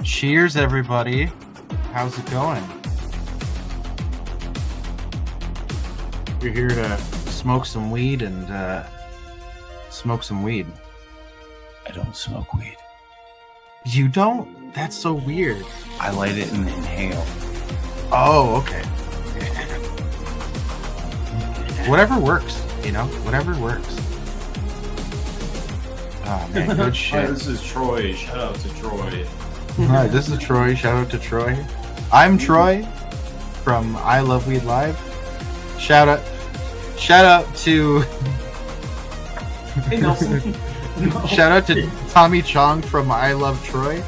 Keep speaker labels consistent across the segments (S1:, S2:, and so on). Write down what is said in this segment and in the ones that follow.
S1: Cheers, everybody. How's it going? You're here to smoke some weed and smoke some weed.
S2: I don't smoke weed.
S1: You don't? That's so weird.
S2: I light it and inhale.
S1: Oh, okay. Whatever works, whatever works. Oh, man, good shit.
S3: Hi, this is Troy. Shout out to Troy.
S1: Hi, this is Troy. Shout out to Troy. I'm Troy from ILWL Live. Shout out to
S3: Hey, Nelson.
S1: shout out to Tommy Chong from I Love Troy.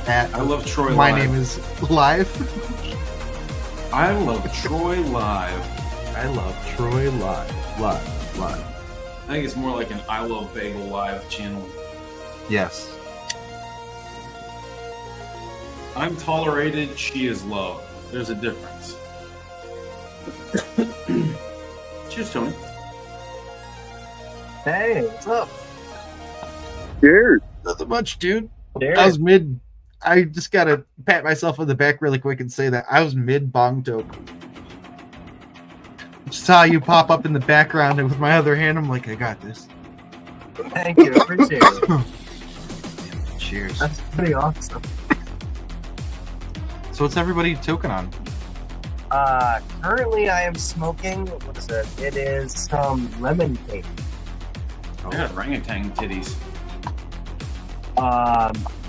S3: I love Troy
S1: My
S3: Live.
S1: name is Live.
S3: I love Troy Live.
S1: I love Troy Live. Live.
S3: I think it's more like an I Love Bagel Live channel.
S1: Yes.
S3: I'm tolerated, she is loved. There's a difference. Cheers, Tony.
S4: Hey, what's up?
S5: Cheers.
S1: Nothing much, dude.
S4: Cheers.
S1: I was I just gotta pat myself on the back really quick and say that I was mid bong dope. Saw you pop up in the background, and with my other hand, I'm like, I got this.
S4: Thank you. Appreciate it.
S1: Cheers.
S4: That's pretty awesome.
S1: So what's everybody toking on?
S4: Currently I am smoking, what is it? It is some lemon cake.
S3: I got orangutan titties.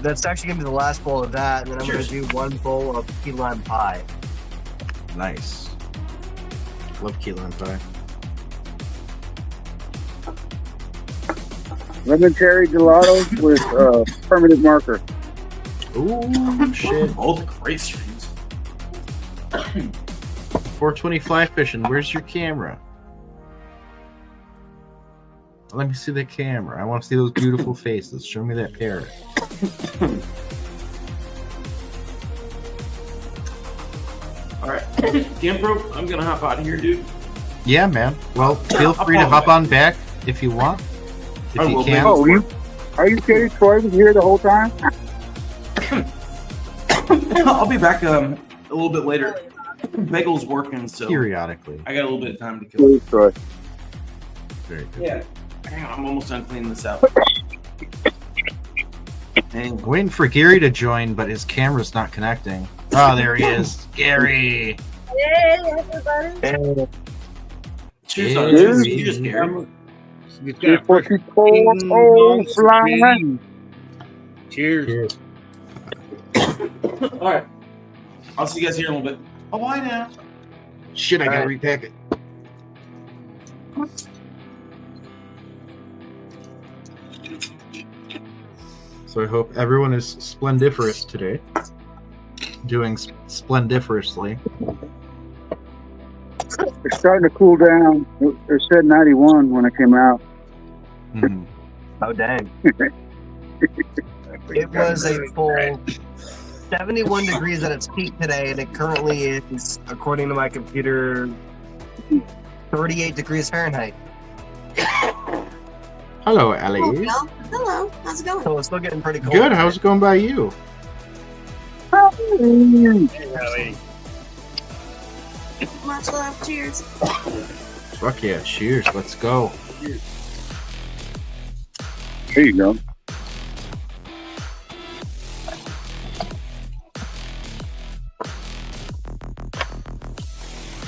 S4: That's actually gonna be the last bowl of that, and then I'm
S3: Cheers.
S4: gonna do one bowl of key lime pie.
S1: Nice. Love key lime pie.
S5: Lemon cherry gelato with permanent marker.
S1: Ooh, shit.
S3: Both great streams.
S1: 420 fly fishing. Where's your camera? Let me see the camera. I want to see those beautiful faces. Show me that parrot.
S3: Alright. Gampro, I'm gonna hop out of here, dude.
S1: Yeah, man. Well, feel
S3: I'll
S1: free to
S3: follow
S1: hop
S3: back.
S1: on back if you want. If
S3: I
S1: you
S3: will,
S1: can.
S3: man.
S5: Are you kidding? Troy was here the whole time?
S3: I'll be back a little bit later. Bagel's working, so
S1: Periodically.
S3: I got a little bit of time to kill.
S5: Please, Troy.
S1: Very good.
S3: Yeah. Hang on, I'm almost done cleaning this out. Hang on.
S1: Waiting for Gary to join, but his camera's not connecting. Oh, there he is. Gary.
S6: Hey, everybody.
S4: And
S3: Cheers on
S1: Cheers.
S3: cheers, Gary.
S5: Cheers for you poor old fly.
S1: Cheers.
S3: All right. I'll see you guys here in a little bit. Oh, bye now.
S1: Shit, I gotta repack it. So I hope everyone is splendiferous today. Doing splendiferously.
S5: It's starting to cool down. It said 91 when I came out.
S1: Mhm.
S4: oh dang. It was a full 71 degrees at its peak today, and it currently is, according to my computer, 38 degrees Fahrenheit.
S1: Hello,
S6: Oh,
S1: Ellie.
S6: well, hello. How's it going?
S4: So it's still getting pretty cold.
S1: Good. How's it going by you?
S6: Much love. Cheers.
S1: Fuck yeah. Cheers. Let's go.
S5: There you go.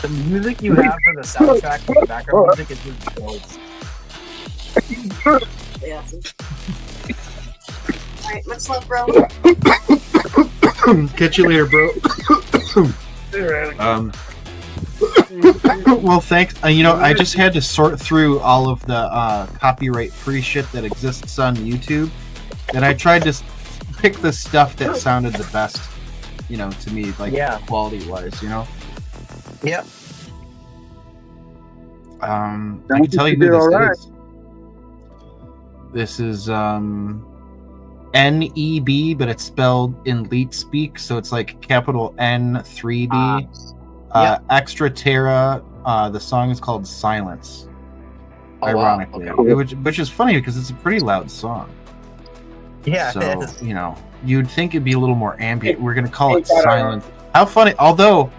S4: The music you have for the soundtrack for the background music is just gold.
S6: Yeah. All right. Much love, bro.
S1: Catch you later, bro. Well, thanks. I just had to sort through all of the copyright-free shit that exists on YouTube, and I tried to pick the stuff that sounded the best, to me, like quality-wise,
S4: Yep.
S1: I can
S5: Sounds
S1: tell
S5: like
S1: you
S5: you
S1: who
S5: did
S1: this
S5: all right.
S1: is. This is NEB, but it's spelled in leet speak, so it's like capital N3B. Extra Terra. The song is called Silence.
S4: Oh,
S1: ironically,
S4: wow. Okay.
S1: which is funny because it's a pretty loud song.
S4: Yeah,
S1: So
S4: it is.
S1: you'd think it'd be a little more ambient. We're gonna call it Silence. How funny! Although,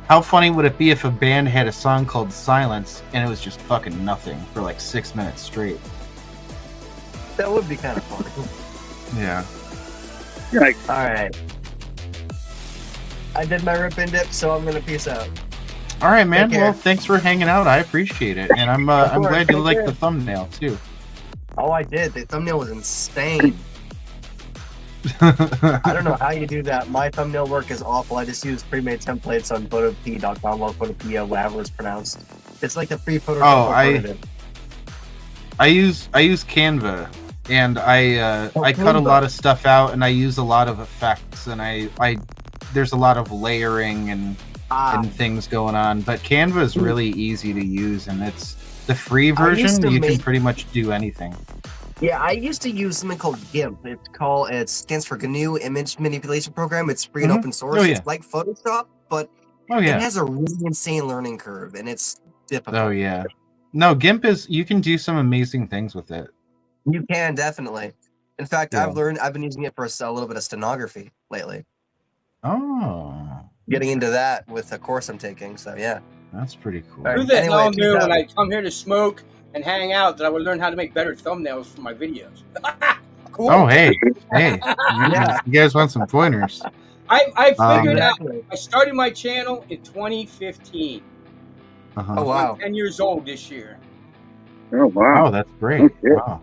S1: how funny would it be if a band had a song called Silence and it was just fucking nothing for like 6 minutes straight?
S4: That would be kind of fun.
S1: Yeah.
S4: All right. I did my rip and dip, so I'm gonna peace out.
S1: All right, man.
S4: Take care.
S1: Well, thanks for hanging out. I appreciate it, and I'm
S4: course,
S1: glad you
S4: take
S1: like
S4: care.
S1: the thumbnail too.
S4: Oh, I did. The thumbnail was insane. I don't know how you do that. My thumbnail work is awful. I just use pre-made templates on photop.com or Photopia, whatever it's pronounced. It's like the free Photoshop alternative.
S1: I use Canva, and I cut a lot of stuff out, and I use a lot of effects, and I there's a lot of layering and things going on. But Canva is really easy to use, and it's the free version. You can pretty much do anything.
S4: Yeah, I used to use something called GIMP. It stands for GNU Image Manipulation Program. It's free and open source.
S1: Oh, yeah.
S4: It's like Photoshop, but it has a really insane learning curve, and it's difficult.
S1: Oh yeah. No, GIMP you can do some amazing things with it.
S4: You can, definitely. In fact,
S1: Yeah.
S4: I've been using it for a little bit of stenography lately.
S1: Oh.
S4: Getting into that with a course I'm taking, so yeah.
S1: That's pretty cool.
S4: All
S7: Who
S4: right.
S7: the
S4: Anyway,
S7: hell
S4: peace
S7: knew
S4: out.
S7: when I come here to smoke and hang out that I would learn how to make better thumbnails for my videos? Cool.
S1: Oh, hey. You guys want some pointers?
S7: I figured out.
S4: Exactly.
S7: I started my channel in 2015.
S1: Uh-huh.
S4: Oh, wow.
S7: I'm 10 years old this year.
S5: Oh, wow.
S1: Oh, that's great.
S5: Okay.
S1: Wow.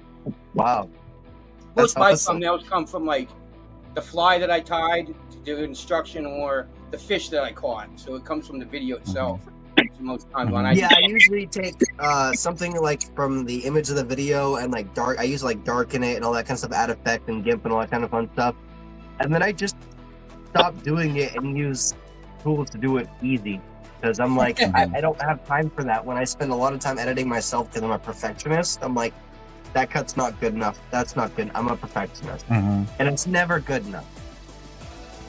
S4: Wow.
S7: Most of my
S4: awesome.
S7: thumbnails come from like the fly that I tied to do instruction or the fish that I caught. So it comes from the video itself. Most times when I
S4: Yeah, I usually take something like from the image of the video and like I use like darken it and all that kind of stuff, add effect and GIMP and all that kind of fun stuff. And then I just stop doing it and use tools to do it easy. Because I'm like, I don't have time for that. When I spend a lot of time editing myself because I'm a perfectionist, I'm like, that cut's not good enough. That's not good. I'm a perfectionist.
S1: Mhm.
S4: And it's never good enough.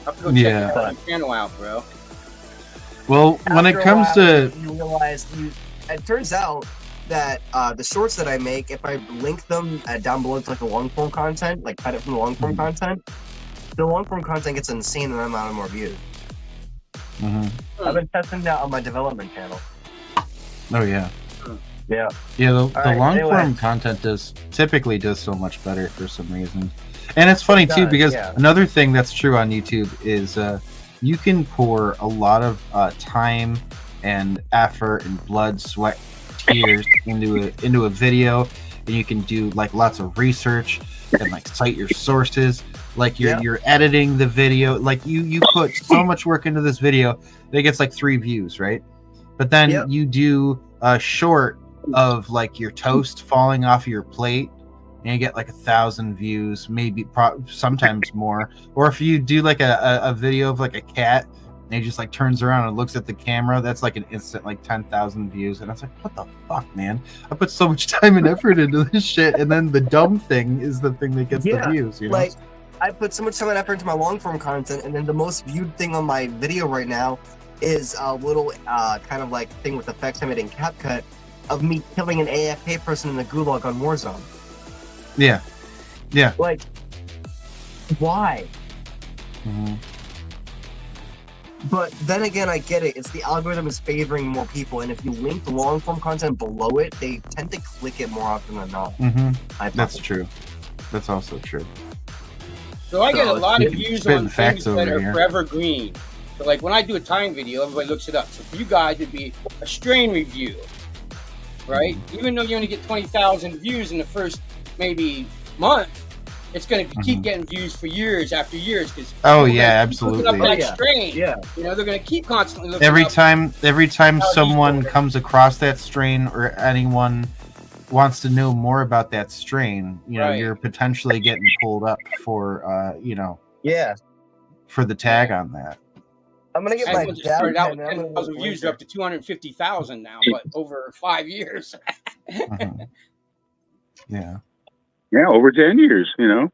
S7: I have to go check my channel out, bro.
S1: Well, when it
S4: After a
S1: comes
S4: while,
S1: to
S4: you realize it turns out that the shorts that I make, if I link them down below to like the long form content, like cut it from the long form content, the long form content gets an insane amount of more views. I've been testing that on my development channel.
S1: Oh yeah.
S4: Yeah.
S1: Yeah, the
S4: right,
S1: long
S4: anyway.
S1: form content typically does so much better for some reason. And it's funny too,
S4: does,
S1: because
S4: yeah.
S1: another thing that's true on YouTube is you can pour a lot of time and effort and blood, sweat, tears into a video, and you can do like lots of research and like cite your sources. Like you're editing the video, like you put so much work into this video that it gets like 3 views, right? But then you do a short of like your toast falling off your plate, and you get like 1,000 views, maybe sometimes more. Or if you do like a video of like a cat, and he just like turns around and looks at the camera, that's like an instant like 10,000 views. And I was like, what the fuck, man? I put so much time and effort into this shit, and then the dumb thing is the thing that gets the views. You know?
S4: Like, I put so much time and effort into my long form content, and then the most viewed thing on my video right now is a little kind of like thing with effects I made in CapCut of me killing an AFK person in the gulag on Warzone.
S1: Yeah.
S4: Like, why? But then again, I get it. It's the algorithm is favoring more people, and if you link the long form content below it, they tend to click it more often than not.
S1: That's true. That's also true.
S7: So I get a lot of views on
S1: facts
S7: things that
S1: over
S7: are
S1: here.
S7: forever green. So like when I do a time video, everybody looks it up. So for you guys, it'd be a strain review, right? Even though you only get 20,000 views in the first maybe month, it's going to keep getting views for years after years. Because
S1: absolutely.
S7: Up that strain,
S4: yeah.
S7: You know, they're going to keep constantly looking
S1: Every
S7: up
S1: time
S7: how
S1: someone
S7: useful it is.
S1: comes across that strain, or anyone wants to know more about that strain, you know, you're potentially getting pulled up for for the tag on that.
S4: I'm gonna get my
S7: Everyone just started out with
S4: dab pen, and I'm
S7: 10,000
S4: gonna
S7: views, they're up to 250,000 now, but over 5 years.
S1: Yeah.
S5: Yeah, over 10 years, you know.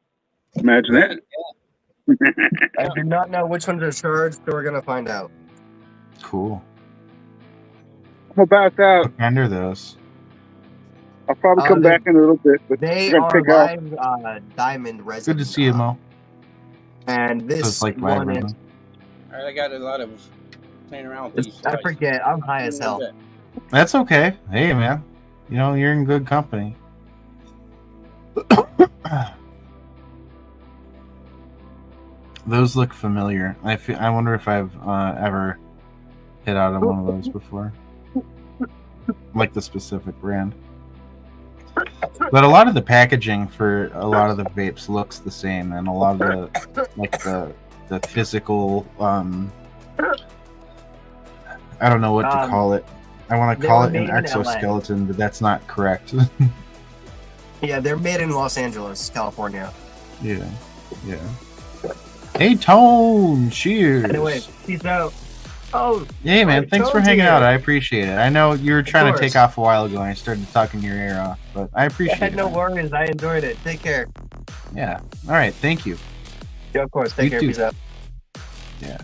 S5: Imagine that.
S4: I do not know which ones are charged, so we're gonna find out.
S1: Cool.
S5: How about that?
S1: Look under those.
S5: I'll probably come back in a little bit, but
S4: They
S5: we're gonna
S4: are
S5: pick out.
S4: live diamond resin.
S1: Good to see you, Mo.
S4: And
S1: So
S4: this
S1: it's like
S4: one
S1: vibrating.
S4: is,
S7: All right, I got a lot of playing around with these.
S4: I
S7: devices.
S4: forget, I'm high as hell.
S1: That's okay. Hey, man. You know, you're in good company. Those look familiar. I wonder if I've ever hit out on one of those before. Like the specific brand. But a lot of the packaging for a lot of the vapes looks the same, and a lot of the like the physical I don't know what to call it. I want to
S4: they
S1: call
S4: were
S1: it an
S4: made in LA.
S1: exoskeleton, but that's not correct.
S4: Yeah, they're made in Los Angeles, California.
S1: Yeah. Hey, Tone! Cheers!
S4: Anyway, peace out. Oh,
S1: Hey, man, thanks for
S4: Tone's
S1: hanging
S4: here.
S1: out. I appreciate it. I know you were trying to
S4: course.
S1: take off a while ago and I started talking your ear off, but I appreciate it.
S4: no
S1: man.
S4: worries. I enjoyed it. Take care.
S1: Yeah. All right. Thank you.
S4: Yeah, of course. Take
S1: You
S4: care.
S1: too.
S4: Peace out.
S1: Yeah.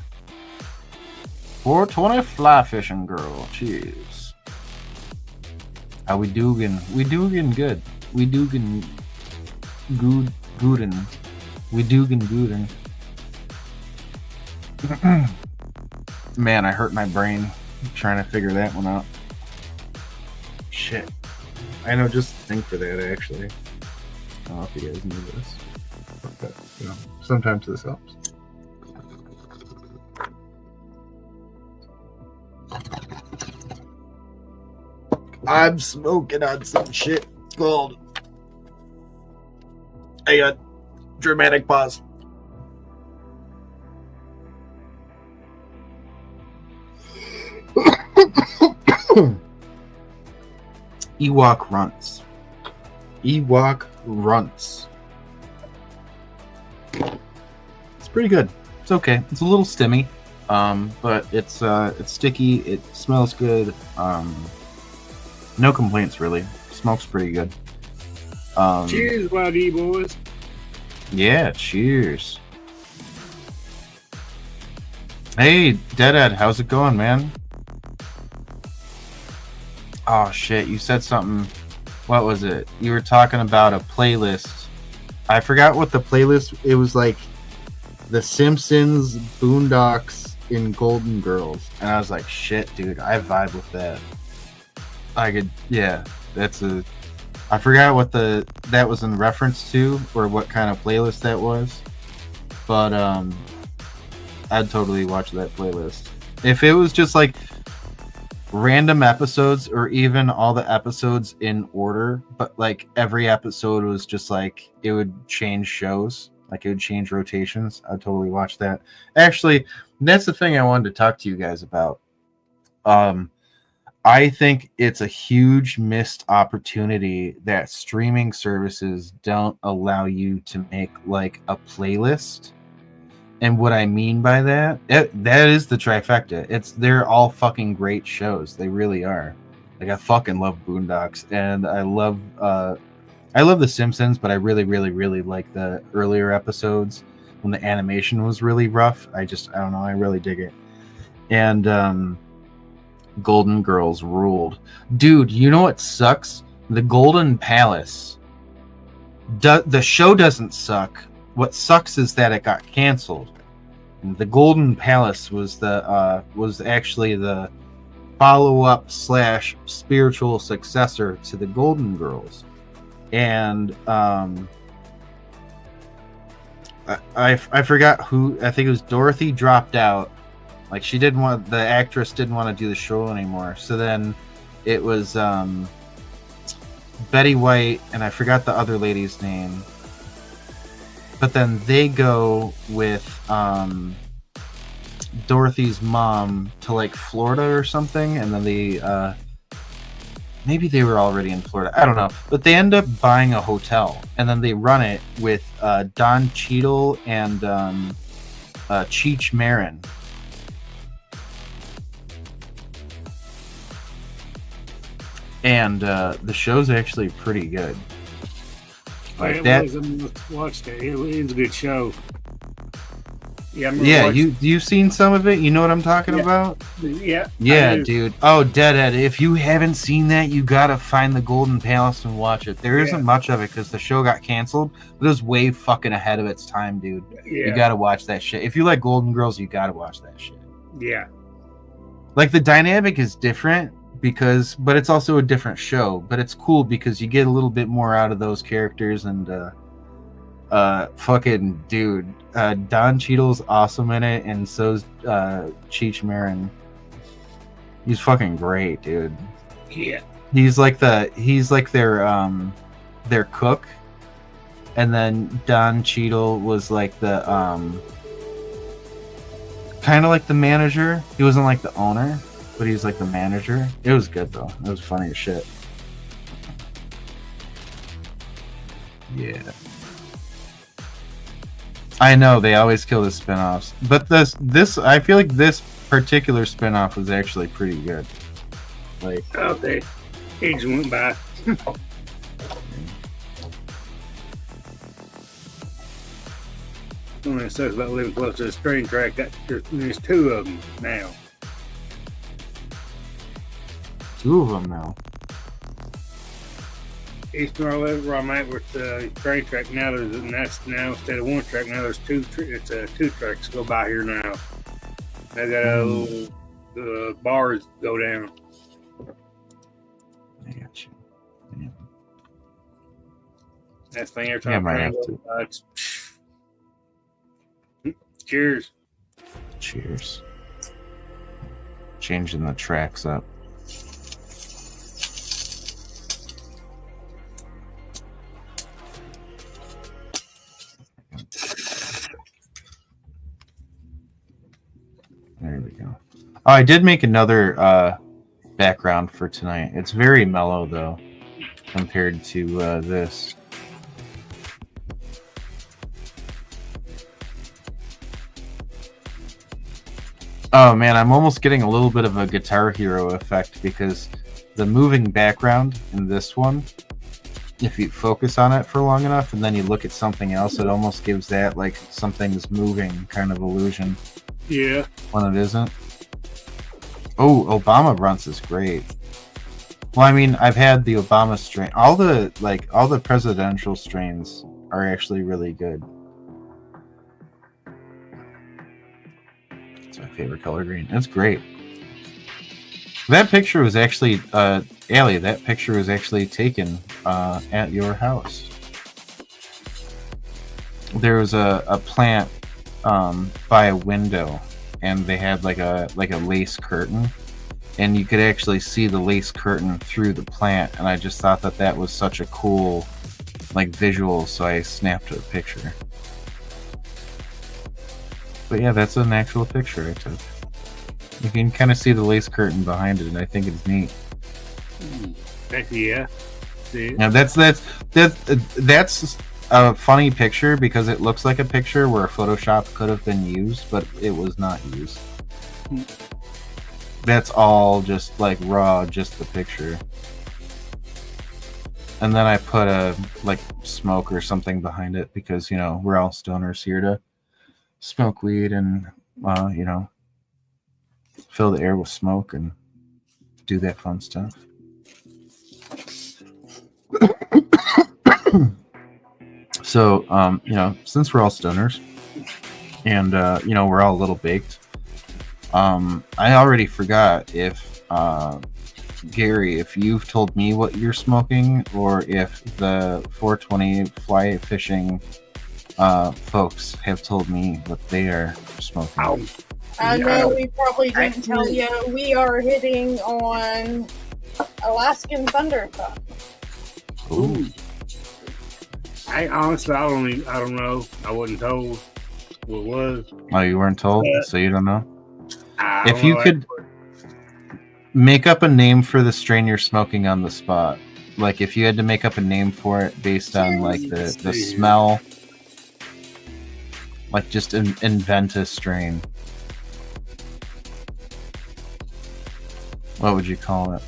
S1: 420 fly fishing girl. Cheers. How we doing? We doing good. We doing gooden. We doing gooden. Man, I hurt my brain trying to figure that one out. Shit. I know just the thing for that, actually. I don't know if you guys knew this. But, you know, sometimes this helps. I'm smoking on some shit called a dramatic pause. Ewok runts. Ewok runts. It's pretty good. It's okay. It's a little stimmy, but it's sticky. It smells good. No complaints really. Smoke's pretty good.
S8: Cheers, buddy boys.
S1: Yeah, cheers. Hey, Deadhead, how's it going, man? Oh shit, you said something. What was it? You were talking about a playlist. I forgot what the playlist. It was like The Simpsons, Boondocks, and Golden Girls, and I was like, shit, dude, I vibe with that. I could, yeah. That's a. I forgot what that was in reference to, or what kind of playlist that was, but I'd totally watch that playlist. If it was just like random episodes, or even all the episodes in order, but like every episode was just like it would change shows, like it would change rotations, I'd totally watch that. Actually, that's the thing I wanted to talk to you guys about. I think it's a huge missed opportunity that streaming services don't allow you to make like a playlist. And what I mean by that, that is the trifecta. They're all fucking great shows. They really are. Like, I fucking love Boondocks, and I love The Simpsons, but I really, really, really like the earlier episodes when the animation was really rough. I don't know. I really dig it. And Golden Girls ruled. Dude, you know what sucks? The Golden Palace. The show doesn't suck. What sucks is that it got canceled. The Golden Palace was actually the follow-up / spiritual successor to the Golden Girls. And I forgot who. I think it was Dorothy dropped out. Like, the actress didn't want to do the show anymore. So then it was Betty White, and I forgot the other lady's name. But then they go with Dorothy's mom to like Florida or something, and then they maybe they were already in Florida. I don't know. But they end up buying a hotel, and then they run it with Don Cheadle and Cheech Marin. And the show's actually pretty good. Like
S8: I watched it. It was a good show. Yeah, I'm
S1: Yeah, you've seen some of it. You know what I'm talking about?
S8: Yeah.
S1: Yeah, dude. Oh, Deadhead. If you haven't seen that, you gotta find the Golden Palace and watch it. There isn't much of it because the show got canceled, but it was way fucking ahead of its time, dude.
S8: Yeah.
S1: You gotta watch that shit. If you like Golden Girls, you gotta watch that shit.
S8: Yeah.
S1: Like the dynamic is different but it's also a different show. But it's cool because you get a little bit more out of those characters and fucking dude. Don Cheadle's awesome in it, and so's Cheech Marin. He's fucking great, dude.
S8: Yeah.
S1: He's like their cook, and then Don Cheadle was like the kind of like the manager. He wasn't like the owner, but he's like the manager. It was good though. It was funny as shit. Yeah. I know they always kill the spin-offs, but this I feel like this particular spin-off was actually pretty good. Like,
S8: oh, they just went by. One of the sucks about living close to the train track. There's two of them now.
S1: Two of them now.
S8: East North, where I'm at with the train track now, now instead of one track, now there's two. It's two tracks go by here now. They got a little bars go down.
S1: I got you. Yeah.
S8: That's the thing every time
S1: I
S8: I go, cheers.
S1: Cheers. Changing the tracks up. There we go. Oh, I did make another background for tonight. It's very mellow though, compared to this. Oh man, I'm almost getting a little bit of a Guitar Hero effect because the moving background in this one, if you focus on it for long enough and then you look at something else, it almost gives that like something's moving kind of illusion.
S8: Yeah.
S1: When it isn't. Oh, Obama Runts is great. Well, I mean, I've had the Obama strain. All the presidential strains are actually really good. It's my favorite color, green. It's great. That picture was actually, Allie, that picture was actually taken at your house. There was a plant by a window, and they had like a lace curtain, and you could actually see the lace curtain through the plant, and I just thought that was such a cool like visual, so I snapped a picture. But yeah, that's an actual picture I took. You can kind of see the lace curtain behind it, and I think it's neat.
S8: Heck yeah. See?
S1: Now that's a funny picture because it looks like a picture where Photoshop could have been used, but it was not used. That's all just like raw, just the picture. And then I put a like smoke or something behind it because, you know, we're all stoners here to smoke weed and, you know, fill the air with smoke and do that fun stuff. So, you know, since we're all stoners and, you know, we're all a little baked, I already forgot if, Gary, if you've told me what you're smoking or if the 420 fly fishing folks have told me what they are smoking.
S8: Ow.
S6: I know we probably didn't tell you. We are hitting on Alaskan Thunderthump.
S1: Ooh.
S8: I honestly, I don't know. I wasn't told what it was.
S1: Oh, you weren't told, so you don't know?
S8: I
S1: If
S8: don't
S1: you
S8: know.
S1: could make up a name for the strain you're smoking on the spot, like if you had to make up a name for it based on like the smell, like just invent a strain, what would you call it?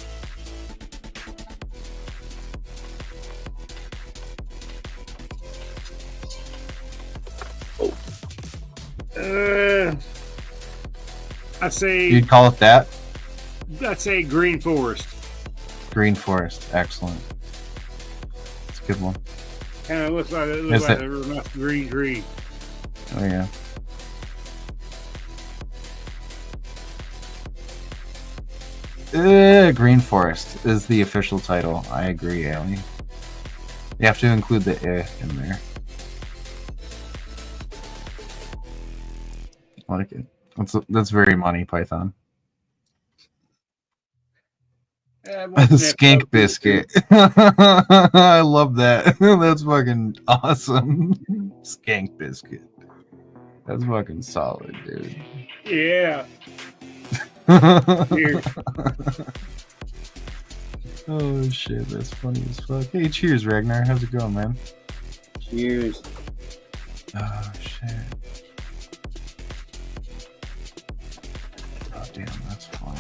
S8: I'd say
S1: You'd call it that?
S8: green forest.
S1: Green forest. Excellent. It's a good one.
S8: Kind of looks like
S1: Is it-
S8: a real nice green tree.
S1: Oh yeah. Green forest is the official title. I agree, Ali. You have to include the in there. I like it. That's very Monty Python. Skank biscuit. I love that. That's fucking awesome. Skank biscuit. That's fucking solid, dude.
S8: Yeah. Here.
S1: Oh shit, that's funny as fuck. Hey, cheers, Ragnar. How's it going, man?
S7: Cheers.
S1: Oh shit. Oh damn, that's fun.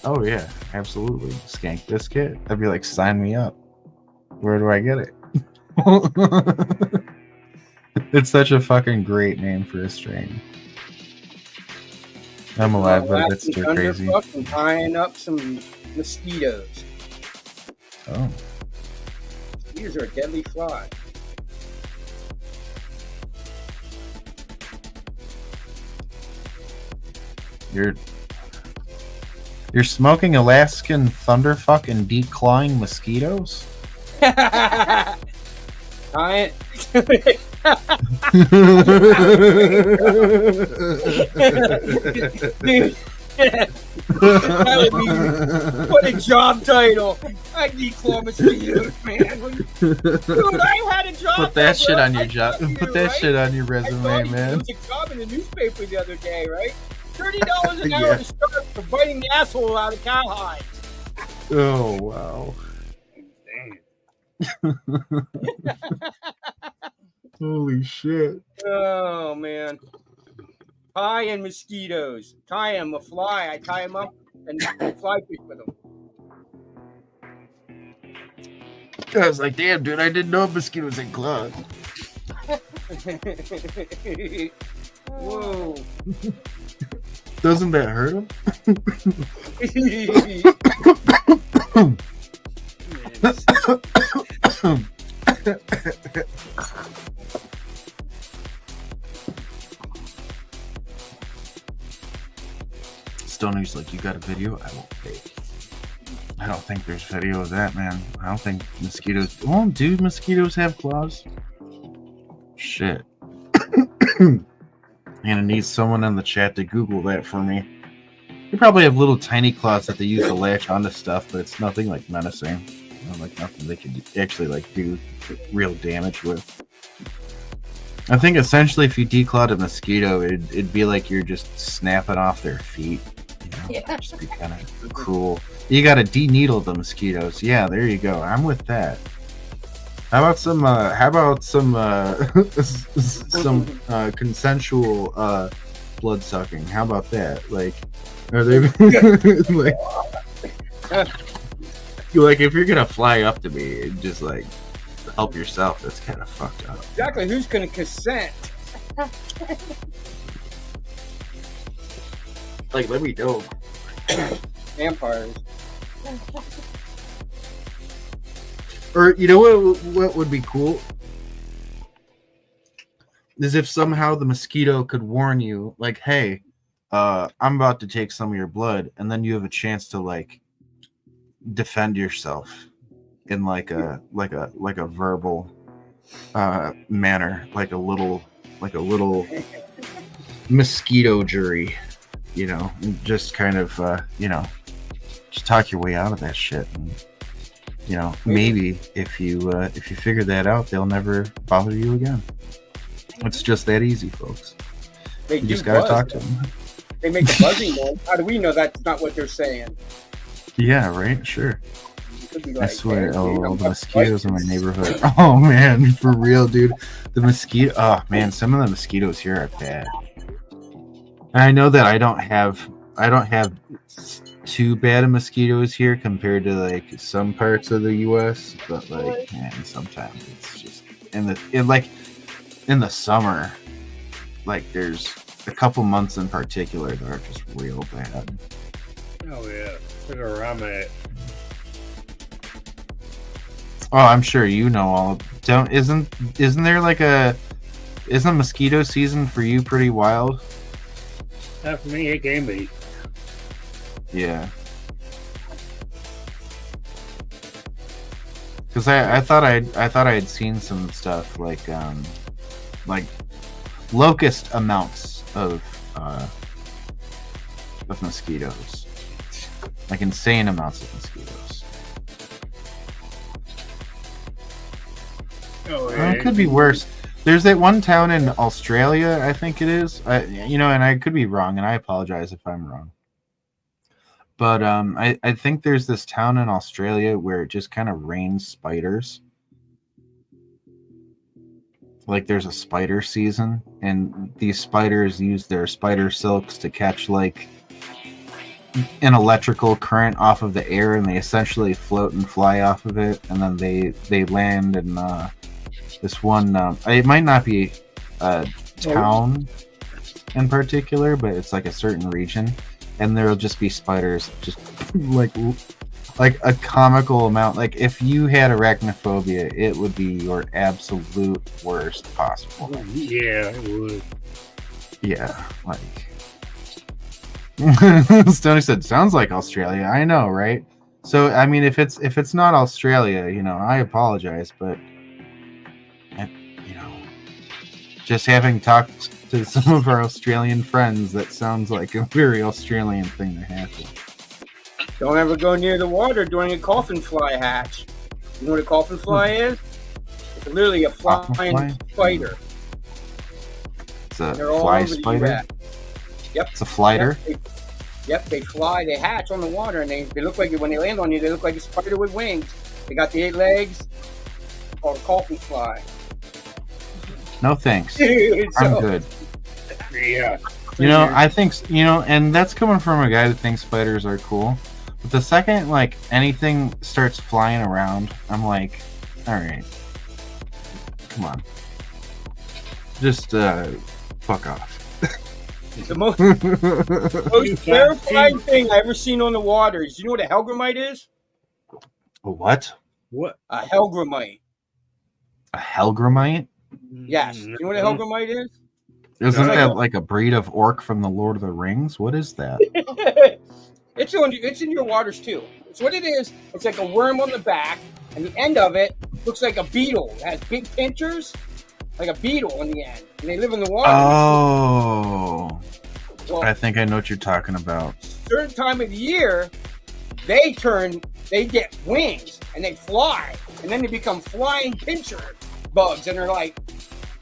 S1: Oh yeah, absolutely. Skank biscuit. I'd be like, sign me up. Where do I get it? It's such a fucking great name for a strain. I'm alive, but it's too crazy.
S7: Thunderfuck and tying up some mosquitoes.
S1: Oh.
S7: Mosquitoes are a deadly fly.
S1: You're smoking Alaskan thunderfuck and declawing mosquitoes?
S7: Tie it. Dude, that would be what a job title. I declaw mosquitoes, man. Dude, I had a job.
S1: Put that shit
S7: bro.
S1: on your job. Put that shit on your resume, man.
S7: There was a job in the newspaper the other day, right? $30 an hour to start for biting the asshole out of cowhide.
S1: Oh wow.
S8: Damn.
S1: Holy shit.
S7: Oh man. Tie and mosquitoes. Tie him a fly. I tie him up and fly fish with him.
S1: I was like, damn, dude, I didn't know mosquitoes had claws.
S7: Whoa.
S1: Doesn't that hurt him? Stoner's like, you got a video? I won't pay. I don't think there's video of that, man. I don't think mosquitoes. Oh, dude, mosquitoes have claws. Shit. I'm gonna need someone in the chat to Google that for me. They probably have little tiny claws that they use to latch onto stuff, but it's nothing like menacing. Like nothing they could actually like do real damage with. I think essentially if you declawed a mosquito, it'd be like you're just snapping off their feet. You know?
S6: Yeah.
S1: Just be kind of cruel. You gotta de-needle the mosquitoes. Yeah, there you go. I'm with that. How about some some consensual blood sucking? How about that? Like, are they like if you're gonna fly up to me and just like help yourself, that's kind of fucked up.
S7: Exactly. Who's gonna consent?
S1: Like, let me know.
S7: Vampires.
S1: Or you know what would be cool is if somehow the mosquito could warn you, like, hey, I'm about to take some of your blood, and then you have a chance to like defend yourself in like a verbal manner, like a little mosquito jury, you know, and just kind of just talk your way out of that shit. And, you know, maybe if you figure that out, they'll never bother you again. It's just that easy, folks. You just gotta talk to them.
S7: They make a buzzing noise. How do we know that's not what they're saying?
S1: Yeah, right. Sure.
S7: Like,
S1: I swear,
S7: dude,
S1: the mosquitoes in my neighborhood. Oh man, for real, dude. The mosquito. Oh man, some of the mosquitoes here are bad. And I know that I don't have don't have too bad of mosquitoes here compared to like some parts of the U.S. But like, man, sometimes it's just in the summer, like there's a couple months in particular that are just real bad.
S8: Oh yeah, look where I'm at.
S1: Oh, I'm sure you know all. Isn't there like isn't mosquito season for you pretty wild?
S8: Not for me, it can be.
S1: Yeah. Because I thought I had seen some stuff like locust amounts of mosquitoes, like insane amounts of mosquitoes.
S8: Oh
S1: It could be worse. There's that one town in Australia, I think it is. And I could be wrong, and I apologize if I'm wrong. But I think there's this town in Australia where it just kind of rains spiders. Like there's a spider season, and these spiders use their spider silks to catch like an electrical current off of the air, and they essentially float and fly off of it, and then they land in this one. It might not be a town in particular, but it's like a certain region, and there'll just be spiders just like a comical amount. Like if you had arachnophobia, it would be your absolute worst possible.
S8: Yeah, it would.
S1: Yeah, like Stoney said, sounds like Australia. I know, right? So I mean, if it's not Australia, I apologize, but just having talked to some of our Australian friends, that sounds like a very Australian thing to happen.
S7: Don't ever go near the water during a coffin fly hatch. You know what a coffin fly is? It's literally a flying spider.
S1: It's a
S7: They're all
S1: fly
S7: over the
S1: spider?
S7: US. Yep.
S1: It's a flighter?
S7: Yep, they fly, they hatch on the water, and they look like, when they land on you, they look like a spider with wings. They got the 8 legs, called a coffin fly.
S1: No thanks.
S7: Dude,
S1: I'm good.
S8: Yeah.
S1: I think, and that's coming from a guy that thinks spiders are cool. But the second, like, anything starts flying around, I'm like, all right, come on. Just, fuck off.
S7: The most terrifying thing I ever seen on the water is, you know what a hellgrammite is?
S1: A what?
S8: What?
S7: A hellgrammite.
S1: A hellgrammite?
S7: Yes. You know what a hellgrammite is?
S1: Isn't
S7: It's
S1: that like a breed of orc from the Lord of the Rings? What is that?
S7: It's in your waters too. It's what it is. It's like a worm on the back, and the end of it looks like a beetle. It has big pinchers, like a beetle on the end, and they live in the water.
S1: Oh,
S7: Well,
S1: I think I know what you're talking about.
S7: certain time of the year, they get wings and they fly, and then they become flying pincher bugs, and they're like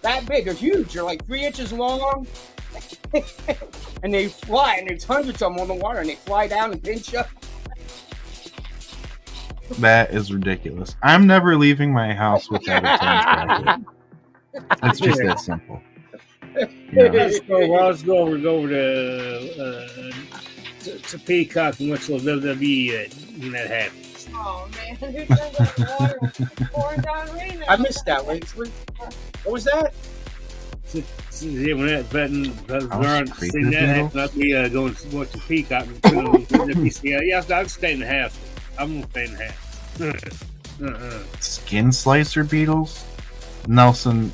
S7: that big. They're huge. They're like 3 inches long, and they fly. And there's hundreds of them on the water, and they fly down and pinch you.
S1: That is ridiculous. I'm never leaving my house without a tennis racket. It's just that simple.
S8: Let's go over to Peacock and watch a little WWE when that happens.
S6: Oh man, who does that water pouring down rain?
S7: I missed that one. What was that?
S8: Yeah, when that button around
S1: creepy
S8: seeing that
S1: as
S8: happen, I'll be going to watch the Peacock and put on WBC. Yeah, I'll stay in the house. I'm gonna stay in the house.
S1: Skin slicer beetles? Nelson,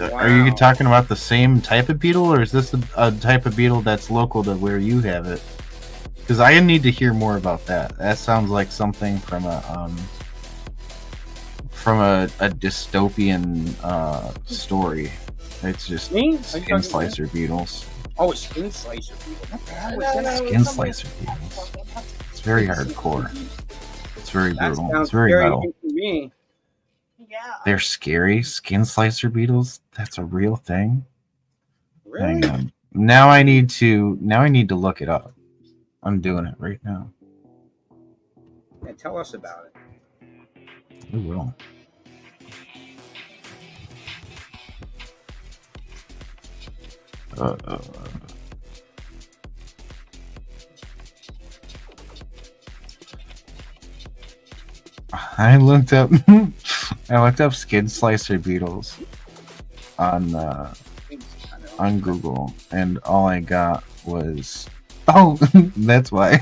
S1: are
S7: Wow.
S1: you talking about the same type of beetle, or is this a type of beetle that's local to where you have it? Because I need to hear more about that. That sounds like something from a dystopian story. It's just
S7: Me?
S1: skin slicer beetles.
S7: Oh, a skin slicer beetle. What the hell was that?
S1: Skin slicer beetles. It's very hardcore. It's very
S7: That
S1: brutal.
S7: sounds
S1: It's very
S7: very
S1: metal.
S7: new to me.
S6: Yeah.
S1: They're scary. Skin slicer beetles. That's a real thing.
S7: Really?
S1: Hang on. Now I need to look it up. I'm doing it right now.
S7: Yeah, tell us about it.
S1: I will. I looked up skin slicer beetles on Google, and all I got was that's why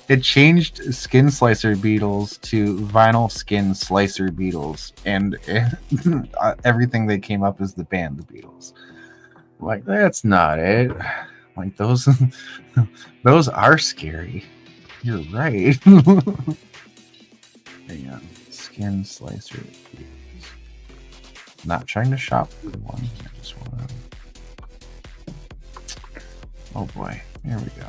S1: it changed skin slicer beetles to vinyl skin slicer beetles, and everything that came up is the band, the Beatles. Like, that's not it. Like, those are scary. You're right. Hang on. Skin slicer beetles. Not trying to shop for one. I just want to. Oh boy. Here we go.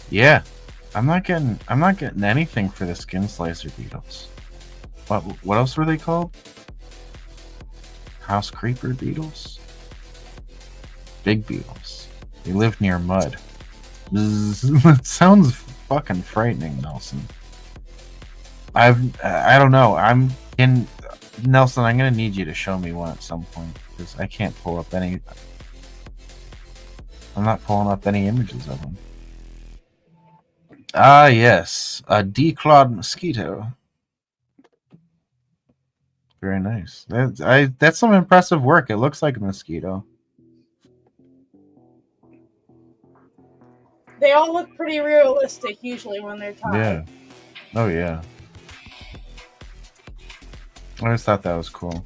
S1: Yeah. I'm not getting anything for the skin slicer beetles. What else were they called? House creeper beetles? Big beetles. They live near mud. Sounds fucking frightening, Nelson. I don't know. Nelson, I'm gonna need you to show me one at some point, because I can't pull up any. I'm not pulling up any images of them. Ah, yes, a declawed mosquito. Very nice. That's some impressive work. It looks like a mosquito.
S6: They all look pretty realistic usually when they're tied.
S1: Yeah. Oh yeah. I always thought that was cool.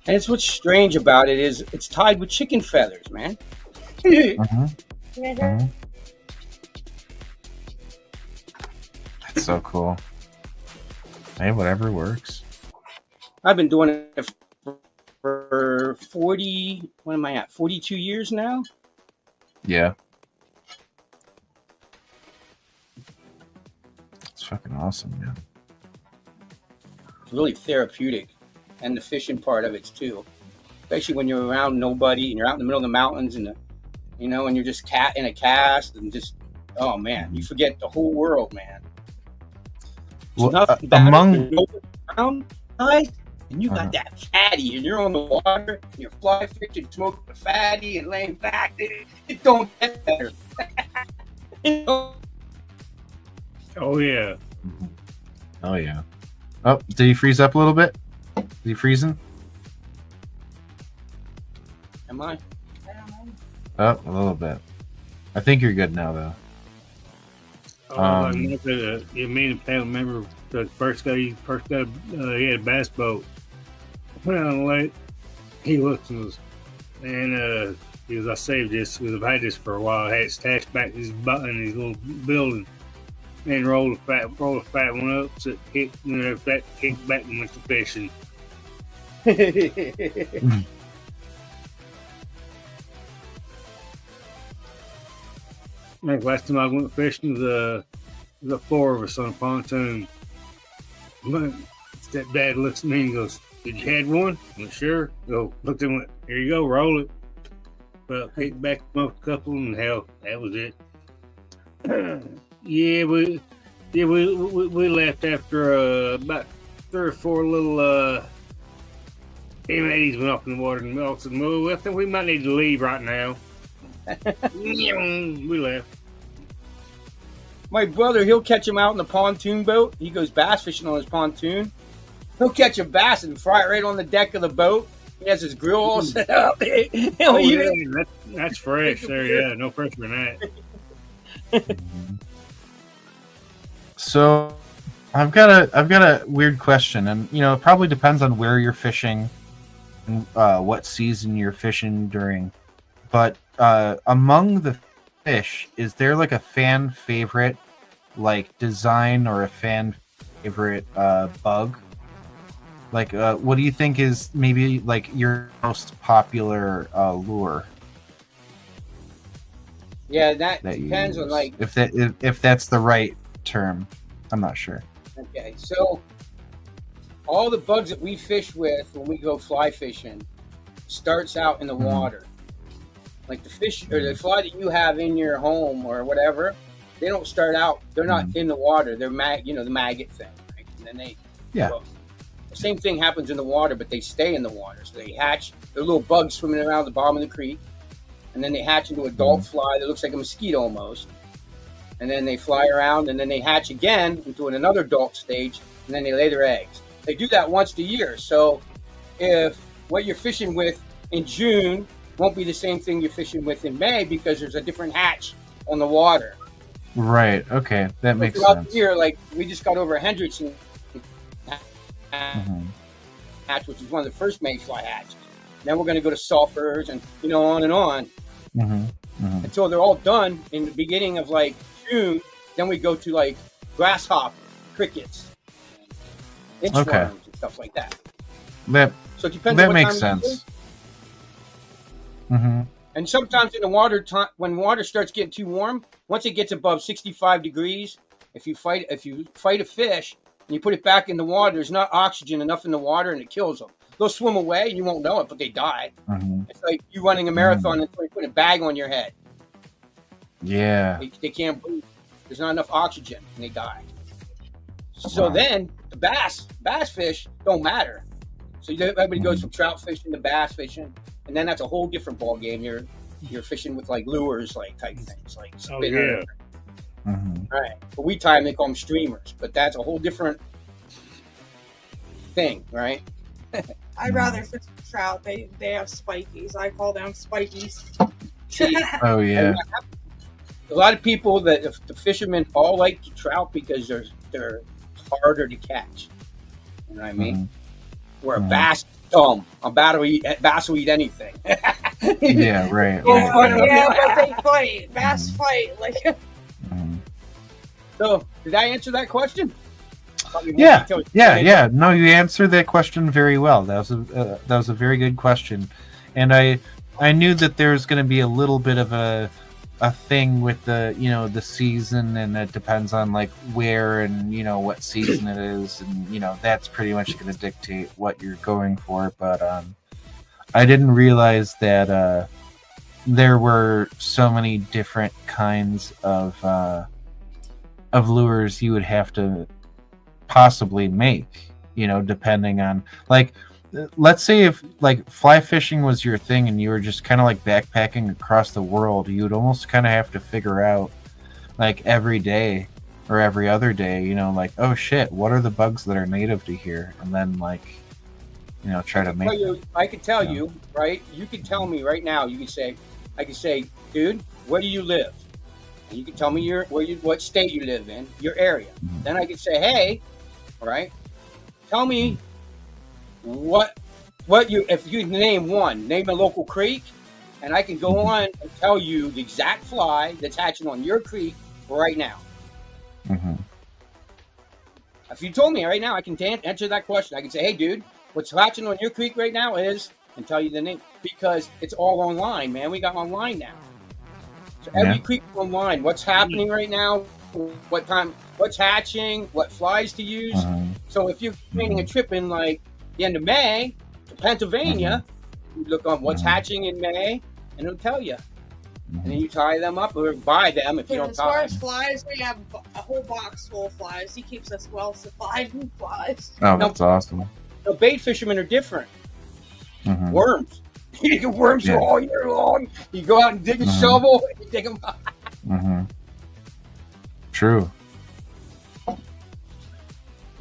S7: And it's what's strange about it is it's tied with chicken feathers, man.
S6: Mm-hmm.
S1: That's so cool. Hey, whatever works.
S7: I've been doing it for 40. What am I at? 42 years now.
S1: Yeah. It's fucking awesome, man.
S7: It's really therapeutic, and the fishing part of it too. Especially when you're around nobody and you're out in the middle of the mountains and and you're just in a cast and just, oh man, you forget the whole world, man.
S1: Well, among
S7: around, guys, and you got that fatty, and you're on the water, and you're fly fishing, smoking the fatty, and laying back. It don't get better.
S8: Oh yeah.
S1: Oh yeah. Oh, did he freeze up a little bit? Is he freezing?
S7: Am I?
S6: I don't know.
S1: Oh, a little bit. I think you're good now, though.
S8: You mean and Pam remember the first guy he had a bass boat. Went on the lake. He looked and was, and he was, I saved this because I've had this for a while. I had it stashed back in his little building. And roll a fat one up, so it kicked, that kicked back and went to fishing. Last time I went fishing, was the four of us on a pontoon. But stepdad looks at me and goes, "Did you had one?" I went, "Sure." Go looked and went, "Here you go, roll it." Well, kicked back a couple, and hell, that was it. Yeah, we left after about 3 or 4 little M80s went off in the water, and we all said, "Well, I think we might need to leave right now." We left.
S7: My brother, he'll catch him out in the pontoon boat. He goes bass fishing on his pontoon. He'll catch a bass and fry it right on the deck of the boat. He has his grill all set up.
S8: That's fresh there. Yeah, no pressure in that.
S1: So, I've got a weird question, and it probably depends on where you're fishing and what season you're fishing during. But among the fish, is there like a fan favorite, like design or a fan favorite bug? Like, what do you think is maybe like your most popular lure?
S7: Yeah, that depends on like
S1: if that's the right term. I'm not sure.
S7: Okay, so all the bugs that we fish with when we go fly fishing starts out in the water. Like the fish or the fly that you have in your home or whatever, they don't start out. They're not in the water. They're the maggot thing, right? And then they well, the same thing happens in the water, but they stay in the water. So they hatch. They're little bugs swimming around the bottom of the creek. and then they hatch into adult fly that looks like a mosquito almost, and then they fly around, and then they hatch again into another adult stage, and then they lay their eggs. They do that once a year. So if what you're fishing with in June won't be the same thing you're fishing with in May because there's a different hatch on the water.
S1: Right. Okay, that makes
S7: throughout
S1: sense.
S7: the year, like we just got over a Hendrickson hatch, which is one of the first mayfly hatches. Then we're going to go to sulfurs and on and on until they're all done in the beginning of like June. Then we go to like grasshopper, crickets, inchworms, and stuff like that. So it depends.
S1: That
S7: on what
S1: makes
S7: time
S1: sense.
S7: And sometimes in the water, when water starts getting too warm, once it gets above 65 degrees, if you fight a fish and you put it back in the water, there's not oxygen enough in the water, and it kills them. They'll swim away, and you won't know it, but they die. It's like you running a marathon and putting a bag on your head.
S1: Yeah.
S7: They can't breathe. There's not enough oxygen, and they die. So then the bass fish don't matter. So everybody goes from trout fishing to bass fishing, and then that's a whole different ball game. You're fishing with like lures, like type things, like spinner. Right. But we time they call them streamers, but that's a whole different thing, right?
S6: I'd rather fish with trout. They have spikies. I call them spikies.
S1: Oh yeah.
S7: A lot of people the fishermen all like the trout because they're harder to catch. You know what I mean? Where a bass dumb. A bass will eat anything.
S1: Yeah, right.
S6: Yeah, but they fight. Bass fight like.
S7: So, did I answer that question?
S1: Yeah. No, you answered that question very well. That was a very good question, and I knew that there was going to be a little bit of a thing with the the season, and it depends on like where and what season it is, and that's pretty much going to dictate what you're going for. But I didn't realize that there were so many different kinds of lures you would have to possibly make, depending on like, let's say if like fly fishing was your thing and you were just kind of like backpacking across the world, you would almost kind of have to figure out like every day or every other day, like, oh shit, what are the bugs that are native to here, and then like try to make
S7: I could tell you, right? You could tell me right now. I could say, dude, where do you live? And you can tell me what state you live in, your area. Then I could say, hey, all right, tell me if you name a local creek, and I can go on and tell you the exact fly that's hatching on your creek right now. If you told me right now, I can answer that question. I can say, hey, dude, what's hatching on your creek right now is, and tell you the name, because it's all online, man. We got online now. So every creek online, what's happening right now, what time, what's hatching, what flies to use. So if you're planning a trip in like the end of May to Pennsylvania, you look on what's hatching in May, and it'll tell you. And then you tie them up or buy them if you don't tie them.
S6: As far as flies, we have a whole box full of flies. He keeps us well supplied with flies.
S1: Oh, that's awesome.
S7: The bait fishermen are different. Worms. You get worms all year long. You go out and dig a shovel, and you dig them up.
S1: True.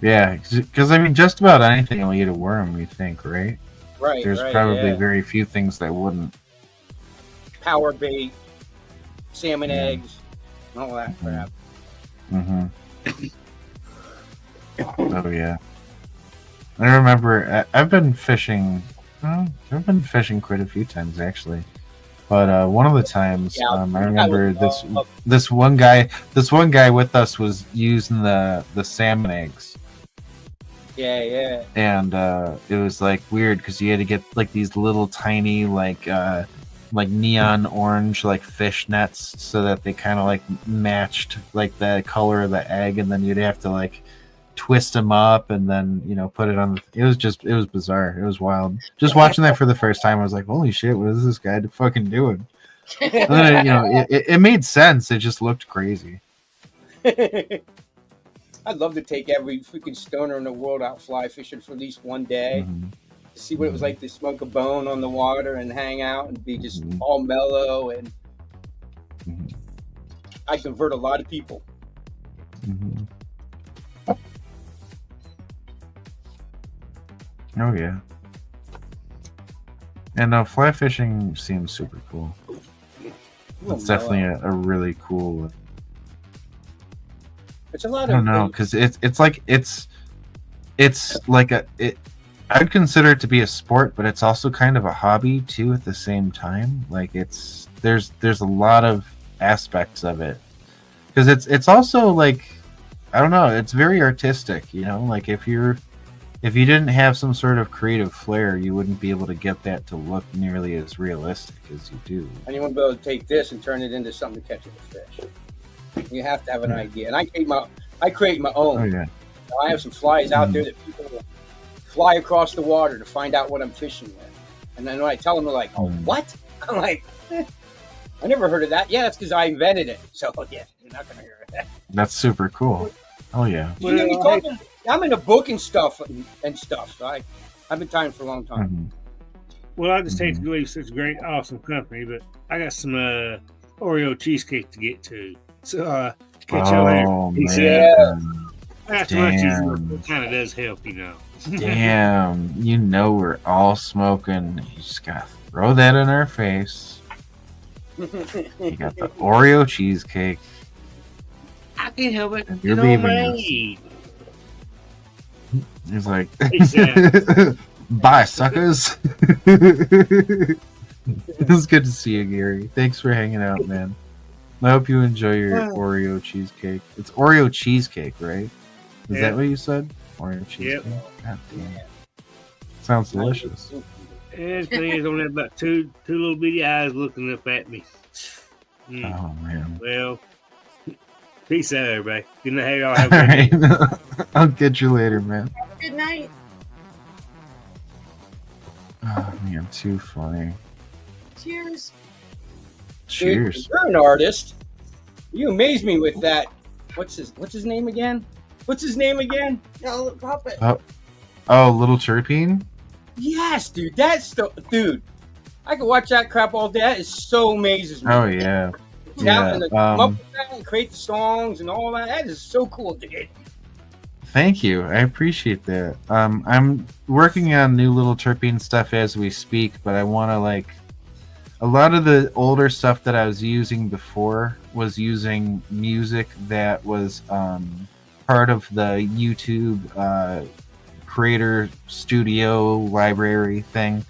S1: Yeah, because I mean, just about anything will eat a worm, you think, right?
S7: Right.
S1: There's probably very few things that wouldn't.
S7: Power bait, salmon eggs, and all that crap.
S1: Oh yeah. I remember I've been fishing. I've been fishing quite a few times actually, but one of the times I remember this one guy with us was using the salmon eggs.
S7: Yeah.
S1: And it was like weird because you had to get like these little tiny like neon orange like fish nets so that they kind of like matched like the color of the egg, and then you'd have to like twist them up and then put it on it was bizarre. It was wild. Just watching that for the first time, I was like, holy shit, what is this guy fucking doing? And then it made sense. It just looked crazy.
S7: I'd love to take every freaking stoner in the world out fly fishing for at least one day. see what it was like to smoke a bone on the water and hang out and be just all mellow. And I convert a lot of people.
S1: Oh yeah. And fly fishing seems super cool. It's definitely a really cool.
S7: It's a lot
S1: I don't know, because it's like I'd consider it to be a sport, but it's also kind of a hobby too at the same time. Like there's a lot of aspects of it, because it's also like, I don't know, it's very artistic, you know. Like if you didn't have some sort of creative flair, you wouldn't be able to get that to look nearly as realistic as you do.
S7: And you won't be able to take this and turn it into something to catch a fish. You have to have an idea, and I create my own.
S1: Oh yeah.
S7: I have some flies out there that people will fly across the water to find out what I'm fishing with, and then when I tell them, they're like, "Oh, what?" I'm like, "I never heard of that." Yeah, that's because I invented it. So yeah, you're not gonna hear of that.
S1: That's super cool. Oh yeah.
S7: You know, you're talking, I'm into booking stuff and stuff. So I've been tying for a long time.
S8: Well, I just hate to leave such great, awesome company, but I got some Oreo cheesecake to get to. So catch you later. Peace out. That's much easier. It kind of does help, you know.
S1: Damn, you know we're all smoking. You just gotta throw that in our face. You got the Oreo cheesecake.
S8: I can't help it.
S1: You're leaving. He's like, bye, suckers. It was good to see you, Gary. Thanks for hanging out, man. I hope you enjoy your Oreo cheesecake. It's Oreo cheesecake, right? Is that what you said? Oreo cheesecake? Yep. God damn. Sounds delicious.
S8: And things only have about two little bitty eyes looking up at me.
S1: Oh, man.
S8: Well, peace out, everybody. Good night. Y'all have a good day.
S1: I'll get you later, man.
S6: Good night.
S1: Oh, man, too funny.
S6: Cheers.
S1: Cheers.
S7: Dude, you're an artist. You amaze me with that. What's his name again?
S6: No, pop it.
S1: Oh, Little Terpene?
S7: Yes, dude. Dude. I could watch that crap all day. That is so amazing.
S1: Oh yeah.
S7: And come up with that and create the songs and all that. That is so cool, dude.
S1: Thank you. I appreciate that. I'm working on new Little Terpene stuff as we speak, but I want to a lot of the older stuff that I was using before was using music that was part of the YouTube creator studio library thing,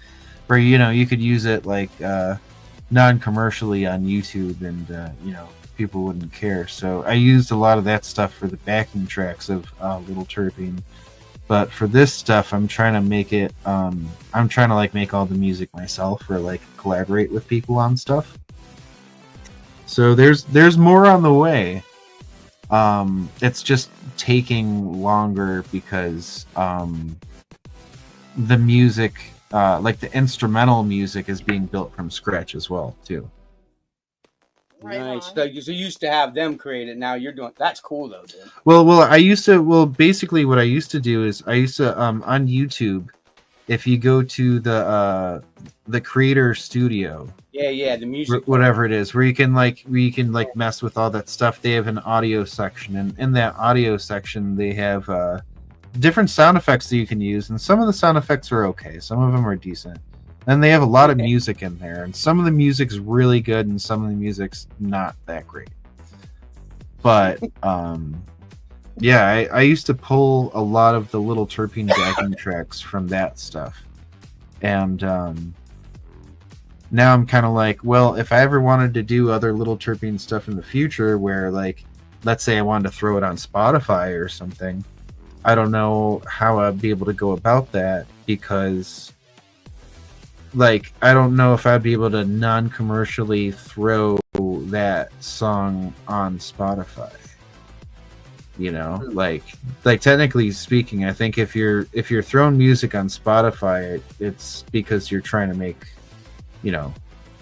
S1: where you could use it non-commercially on YouTube, and people wouldn't care. So I used a lot of that stuff for the backing tracks of Little Terpene. But for this stuff, I'm trying to make it. I'm trying to make all the music myself, or collaborate with people on stuff. So there's more on the way. It's just taking longer because the music, the instrumental music, is being built from scratch as well too.
S6: Right
S7: nice.
S6: on.
S7: So you used to have them create it. Now you're doing. That's cool though, dude.
S1: Well, basically what I used to do is on YouTube, if you go to the creator studio,
S7: the music,
S1: whatever it is, where you can mess with all that stuff, they have an audio section, and in that audio section they have different sound effects that you can use, and some of the sound effects are okay, some of them are decent. And they have a lot of music in there, and some of the music's really good, and some of the music's not that great. But I used to pull a lot of the Little Terpene backing tracks from that stuff, and now I'm kind of well, if I ever wanted to do other Little Terpene stuff in the future, where let's say I wanted to throw it on Spotify or something, I don't know how I'd be able to go about that, because I don't know if I'd be able to non-commercially throw that song on Spotify. Technically speaking, I think if you're throwing music on Spotify, it's because you're trying to make,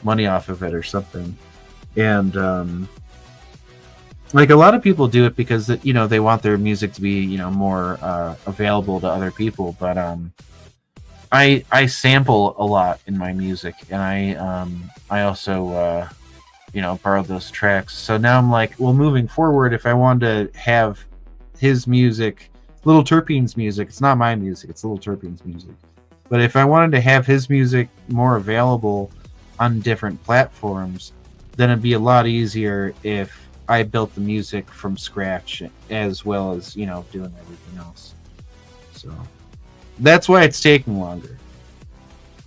S1: money off of it or something. And a lot of people do it because they want their music to be, more available to other people. But I sample a lot in my music, and I also borrow those tracks. So now I'm like, well, moving forward, if I wanted to have his music, Little Terpene's music, it's not my music, it's Little Terpene's music. But if I wanted to have his music more available on different platforms, then it'd be a lot easier if I built the music from scratch, as well as doing everything else. So that's why it's taking longer.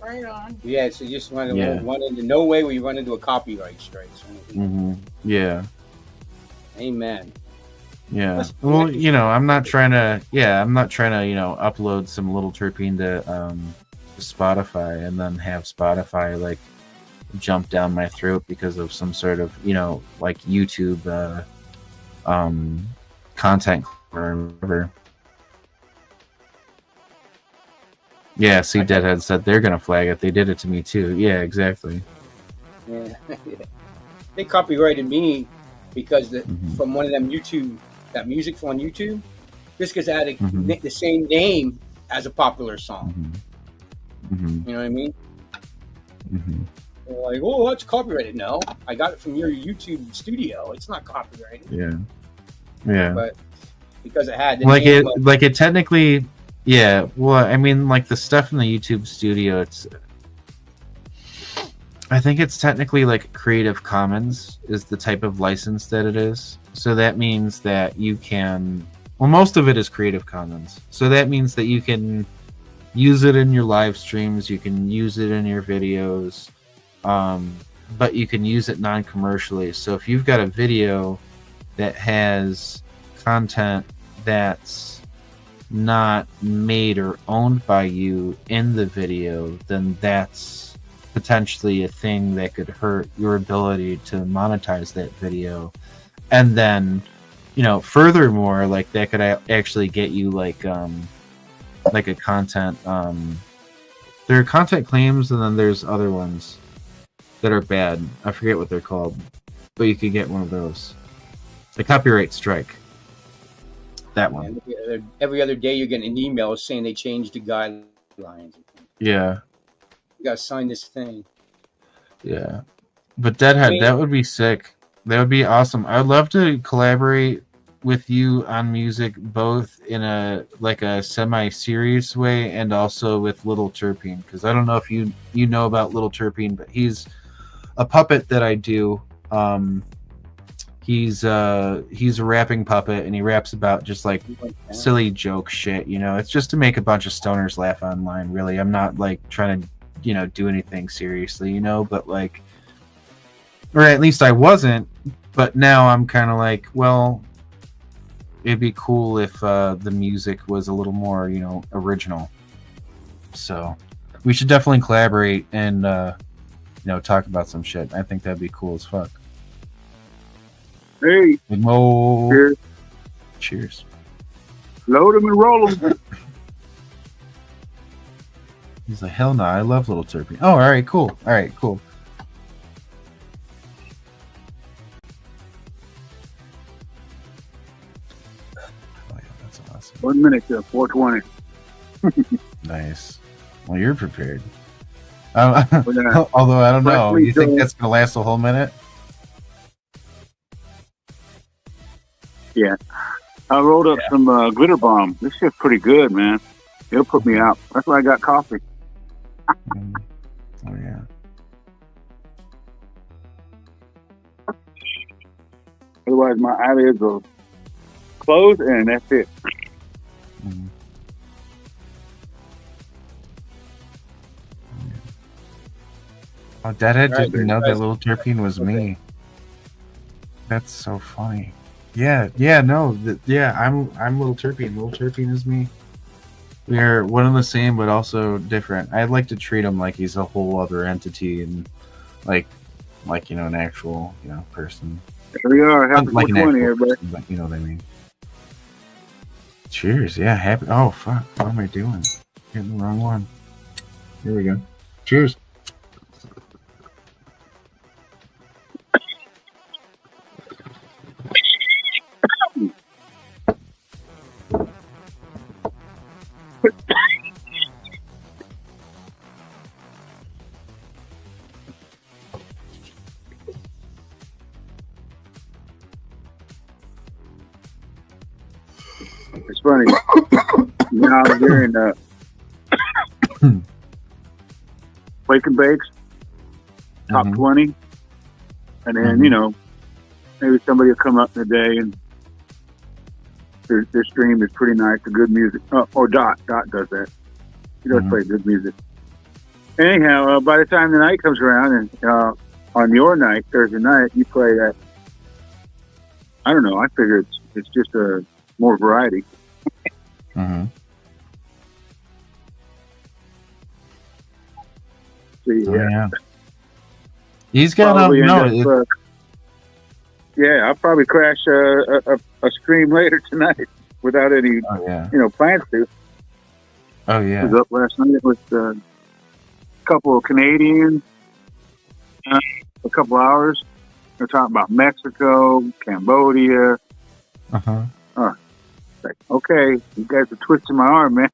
S6: Right on.
S7: Yeah, so you just run into no way where you run into a copyright strike.
S1: Yeah.
S7: Amen.
S1: Yeah. Well, I'm not trying to upload some Little Terpene to Spotify and then have Spotify like jump down my throat because of some sort of like YouTube content or whatever. Yeah, see, Deadhead said they're gonna flag it. They did it to me too. Yeah, exactly.
S7: Yeah. They copyrighted me because from one of them that music from on YouTube, just because I had the same name as a popular song. You know what I mean? They're like, oh, that's copyrighted. No, I got it from your YouTube studio. It's not copyrighted.
S1: Yeah.
S7: But because it had
S1: it technically. Yeah, well, I mean, like the stuff in the YouTube studio, I think it's technically like Creative Commons is the type of license that it is. So that means that you can, most of it is Creative Commons. So that means that you can use it in your live streams, you can use it in your videos, but you can use it non-commercially. So if you've got a video that has content that's not made or owned by you in the video, then that's potentially a thing that could hurt your ability to monetize that video. And then furthermore, like that could actually get you like a content there are content claims, and then there's other ones that are bad. I forget what they're called, but you could get one of those. The copyright strike. That one.
S7: Every other day you're getting an email saying they changed the guidelines.
S1: Yeah.
S7: You gotta sign this thing.
S1: Yeah. But Deadhead, that would be sick. That would be awesome. I'd love to collaborate with you on music, both in a semi-serious way and also with Little Terpene, because I don't know if you know about Little Terpene, but he's a puppet that I do. He's a rapping puppet, and he raps about just like silly joke shit. It's just to make a bunch of stoners laugh online. Really, I'm not like trying to do anything seriously. But like, or at least I wasn't. But now I'm kind of like, well, it'd be cool if the music was a little more original. So we should definitely collaborate and talk about some shit. I think that'd be cool as fuck.
S5: Hey.
S1: Cheers. Cheers.
S5: Load them and roll them.
S1: He's like, hell no, I love Little Terpene. Oh, all right, cool. Oh, yeah, that's awesome.
S5: 1 minute to 4:20.
S1: Nice. Well, you're prepared. Although I don't know. You think that's going to last a whole minute?
S5: Yeah. I rolled up some glitter bomb. This shit's pretty good, man. It'll put me out. That's why I got coffee.
S1: Oh, yeah.
S5: Otherwise, my eyelids will close, and that's it.
S1: Mm. Oh, Deadhead didn't know that Little Terpene was me. That's so funny. Yeah, no, I'm Little Terpene. Little Terpene is me. We are one and the same, but also different. I'd like to treat him like he's a whole other entity and like an actual person.
S5: Here we are, happy
S1: like
S5: 420, everybody.
S1: Person, but you know what I mean. Cheers, yeah, happy. Oh fuck, what am I doing? Getting the wrong one. Here we go. Cheers.
S5: It's funny. Now I'm hearing Wake and Bakes, top 20. And then, you know, maybe somebody will come up in the day and their stream is pretty nice, the good music. Or Dot does that. He does play good music. Anyhow, by the time the night comes around and on your night, Thursday night, you play that. I don't know. I figure it's just more variety.
S1: Mm-hmm.
S5: So, yeah.
S1: He's got
S5: yeah, I'll probably crash a stream later tonight without any, plans to.
S1: Oh yeah.
S5: I was up last night with a couple of Canadians, a couple hours. They're talking about Mexico, Cambodia. Like, okay, you guys are twisting my arm, man.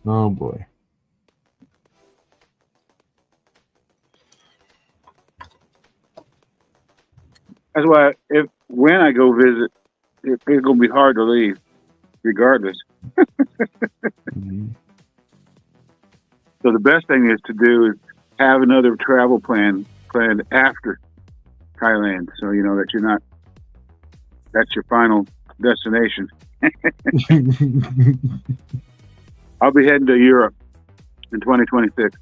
S1: Oh boy.
S5: That's why when I go visit, it's gonna be hard to leave, regardless. So the best thing is to do is have another travel planned after Thailand, so you know that that's your final destination. I'll be heading to Europe in 2026.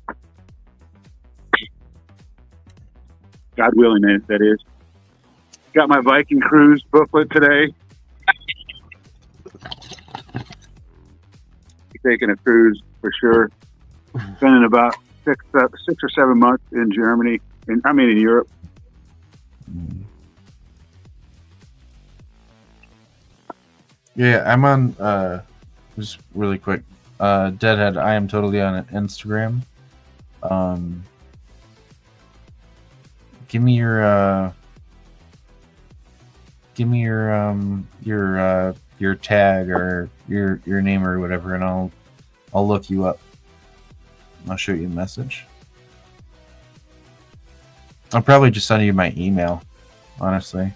S5: God willing, that is. Got my Viking cruise booklet today. Taking a cruise for sure. Spending about 6 or 7 months in Germany, in Europe.
S1: Yeah, I'm on. Just really quick. Deadhead, I am totally on Instagram. Give me your tag or your name or whatever, and I'll look you up. I'll shoot you a message. I'll probably just send you my email, honestly.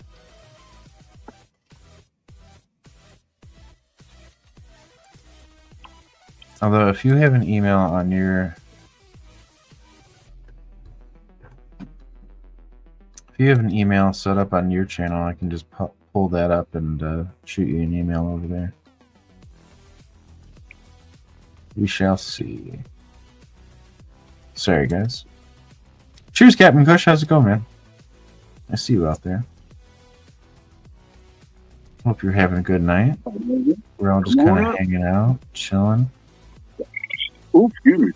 S1: Although, if you have an email on your... If you have an email set up on your channel, I can just pull that up and shoot you an email over there. We shall see. Sorry, guys. Cheers, Captain Kush. How's it going, man? I see you out there. Hope you're having a good night. We're all just kind of hanging out, chilling.
S5: Oh, excuse me.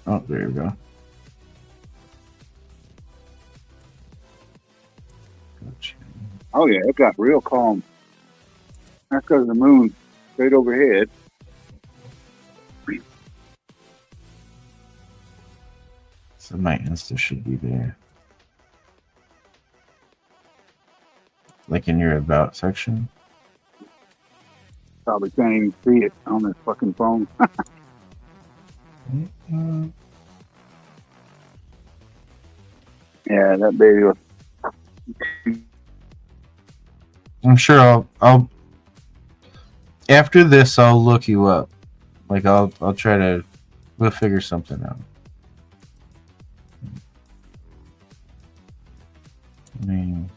S1: Oh, there you go.
S5: Oh, yeah, it got real calm. That's because of the moon straight overhead.
S1: So my Insta should be there. Like in your About section.
S5: Probably can't even see it on this fucking phone. Yeah, that baby was...
S1: I'm sure I'll after this I'll look you up. Like I'll try to we'll figure something out. I mean,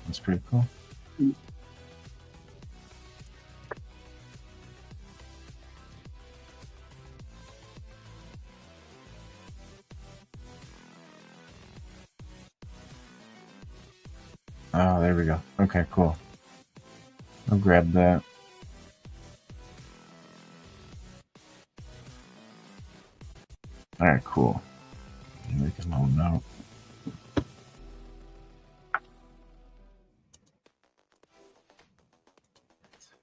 S1: that's pretty cool. Oh, there we go. Okay, cool. I'll grab that. Alright, cool. Make a little note.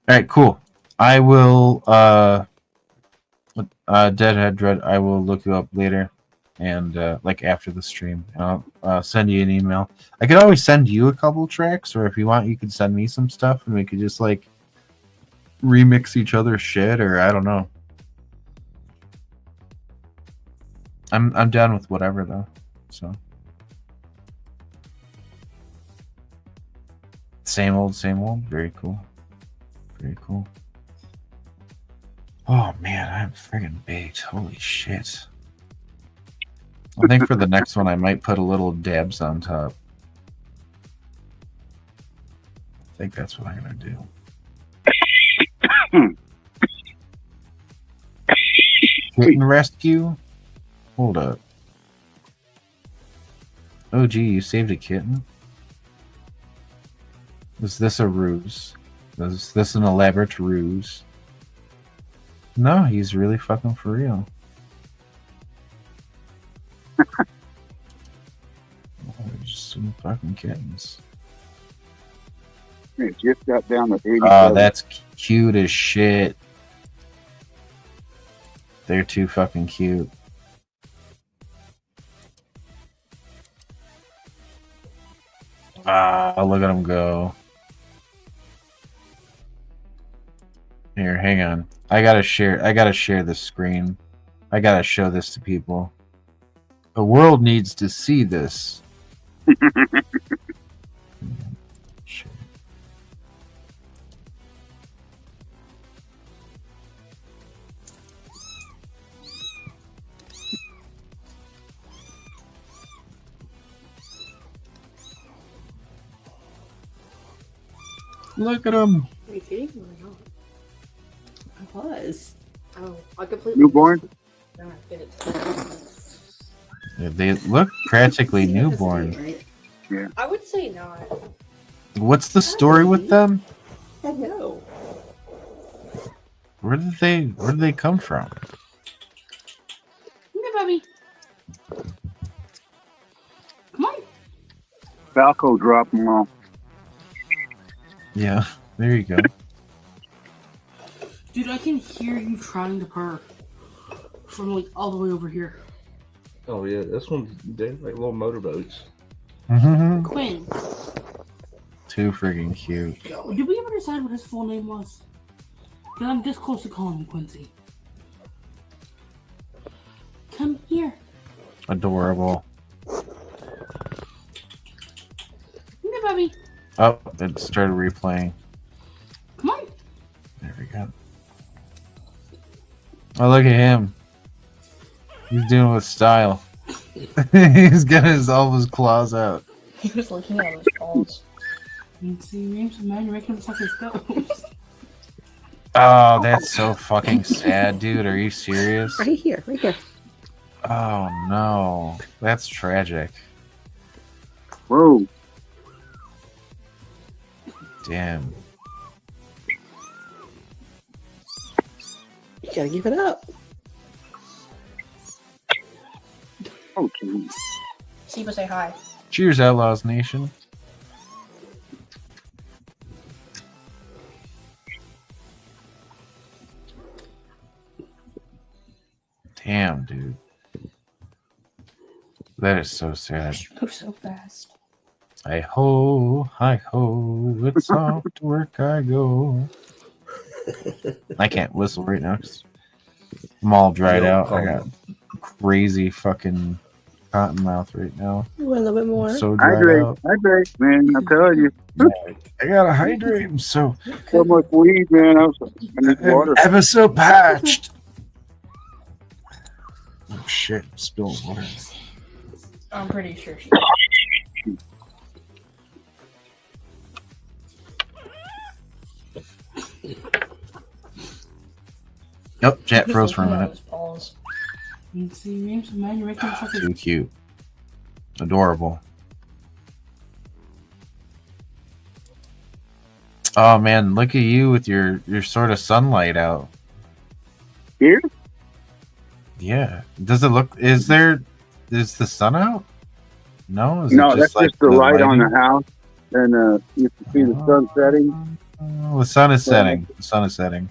S1: right, cool. I will Deadhead Dread, I will look you up later and like after the stream. I'll send you an email. I could always send you a couple tracks, or if you want you could send me some stuff and we could just like remix each other's shit, or I don't know. I'm down with whatever though. So same old, same old. Very cool. Very cool. Oh man, I'm friggin' baked. Holy shit. I think for the next one I might put a little dabs on top. I think that's what I'm gonna do. Kitten rescue? Hold up. Oh gee, you saved a kitten? Was this a ruse? Was this an elaborate ruse? No, he's really fucking for real. Just some fucking kittens.
S5: It just got down to 87.
S1: Oh, that's cute as shit. They're too fucking cute. Ah, look at them go. Here, hang on. I gotta share this screen. I gotta show this to people. The world needs to see this. Shit. Look at them.
S9: Are you feeding them or not? I was. Oh, I completely.
S5: Newborn?
S9: No, I fit it.
S1: Yeah, they look practically newborn.
S9: Right?
S5: Yeah.
S9: I would say not.
S1: What's the story with them?
S9: I know.
S1: Where did they come from?
S9: Come here, Bobby. Come on.
S5: Falco dropped them off.
S1: Yeah, there you go.
S10: Dude, I can hear you trying to purr from like all the way over here.
S3: Oh yeah, this one's they're like little motorboats.
S10: Quinn,
S1: Too freaking cute.
S10: did we ever decide what his full name was? Because I'm this close to calling him Quincy. Come here.
S1: Adorable.
S10: Come here, Bobby.
S1: Oh, it started replaying.
S10: Come on.
S1: There we go. Oh, look at him. He's doing it with style. He's got all his claws out.
S9: He was looking at his balls.
S10: And see, names of man making him suck his toes.
S1: Oh, that's so fucking sad, dude. Are you serious?
S9: Right here, right here.
S1: Oh no, that's tragic.
S5: Whoa.
S1: Damn.
S9: You gotta give it up.
S5: Okay.
S9: Siba, say hi.
S1: Cheers, Outlaws Nation. Damn, dude. That is so sad.
S9: You move so fast.
S1: Hi ho, it's off to work I go. I can't whistle right now 'cause I'm all dried out. I got crazy fucking cotton mouth right now.
S9: A little bit more.
S1: I'm so dried
S5: Hydrate,
S1: out.
S5: hydrate, man. I'm telling you.
S1: I gotta hydrate. I'm so
S5: much weed, man. I need water.
S1: episode patched. Oh shit, I'm spilling water.
S9: I'm pretty sure she.
S1: Yep, chat froze for a minute.
S10: And see, names of man making him suck his
S1: Too cute. Adorable. Oh man, look at you with your sort of sunlight out.
S5: Here?
S1: Yeah. Does it look? Is the sun out? No. Is
S5: No,
S1: it
S5: that's
S1: like
S5: just the light on
S1: lighting?
S5: the house, and you can see the sun setting.
S1: Oh, the sun is setting. The sun is setting.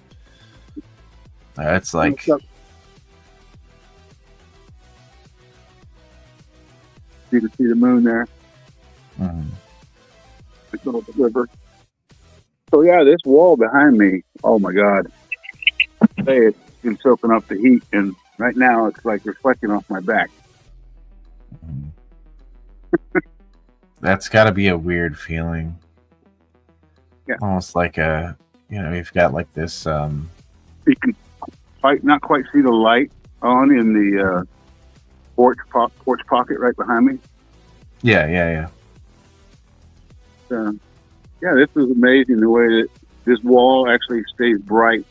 S1: It's like
S5: you can see the moon there.
S1: Mhm.
S5: It's over the river. So yeah, this wall behind me. Oh my God! Say it's been soaking up the heat, and right now it's like reflecting off my back.
S1: That's got to be a weird feeling.
S5: Yeah.
S1: Almost like you've got like this.
S5: You can not quite see the light on in the porch pocket right behind me.
S1: Yeah.
S5: Yeah, this is amazing the way that this wall actually stays bright.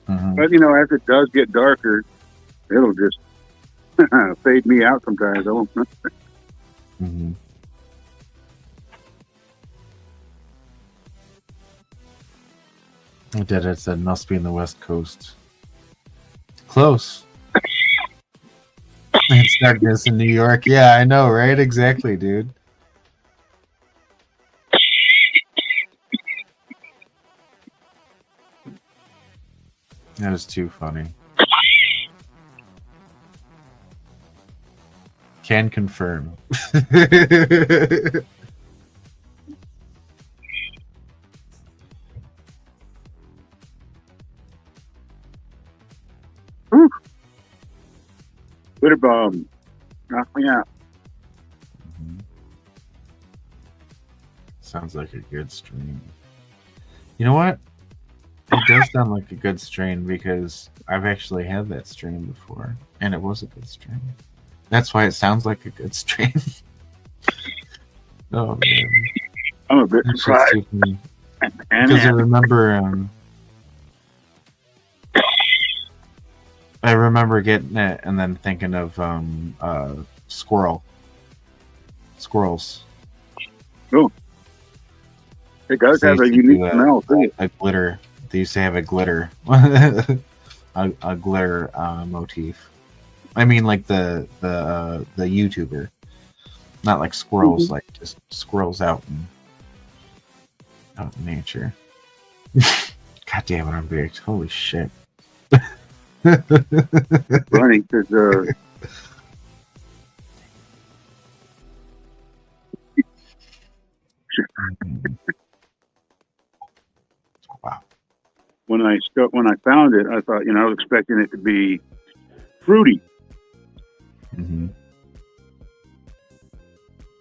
S1: Mhm.
S5: But as it does get darker, it'll just fade me out sometimes. I won't.
S1: Mhm. I did it. Said must be in the West Coast. Close. It's darkness in New York. Yeah, I know, right? Exactly, dude. That is too funny. Can confirm.
S5: Glitter bomb. Knock me out.
S1: Sounds like a good stream. You know what? It does sound like a good stream because I've actually had that stream before, and it was a good stream. That's why it sounds like a good stream. Oh man,
S5: I'm a bit
S1: That's just
S5: surprised.
S1: too funny.
S5: And
S1: Because I remember getting it and then thinking of squirrels.
S5: Oh, it does
S1: They
S5: have a
S1: used to
S5: unique
S1: do
S5: smell too.
S1: a glitter. They used to have a glitter, a glitter motif. I mean, like the YouTuber, not like squirrels, like just squirrels out in nature. God damn it, I'm big. Holy shit.
S5: Funny because
S1: Wow.
S5: when I found it, I thought I was expecting it to be fruity,
S1: Mm-hmm.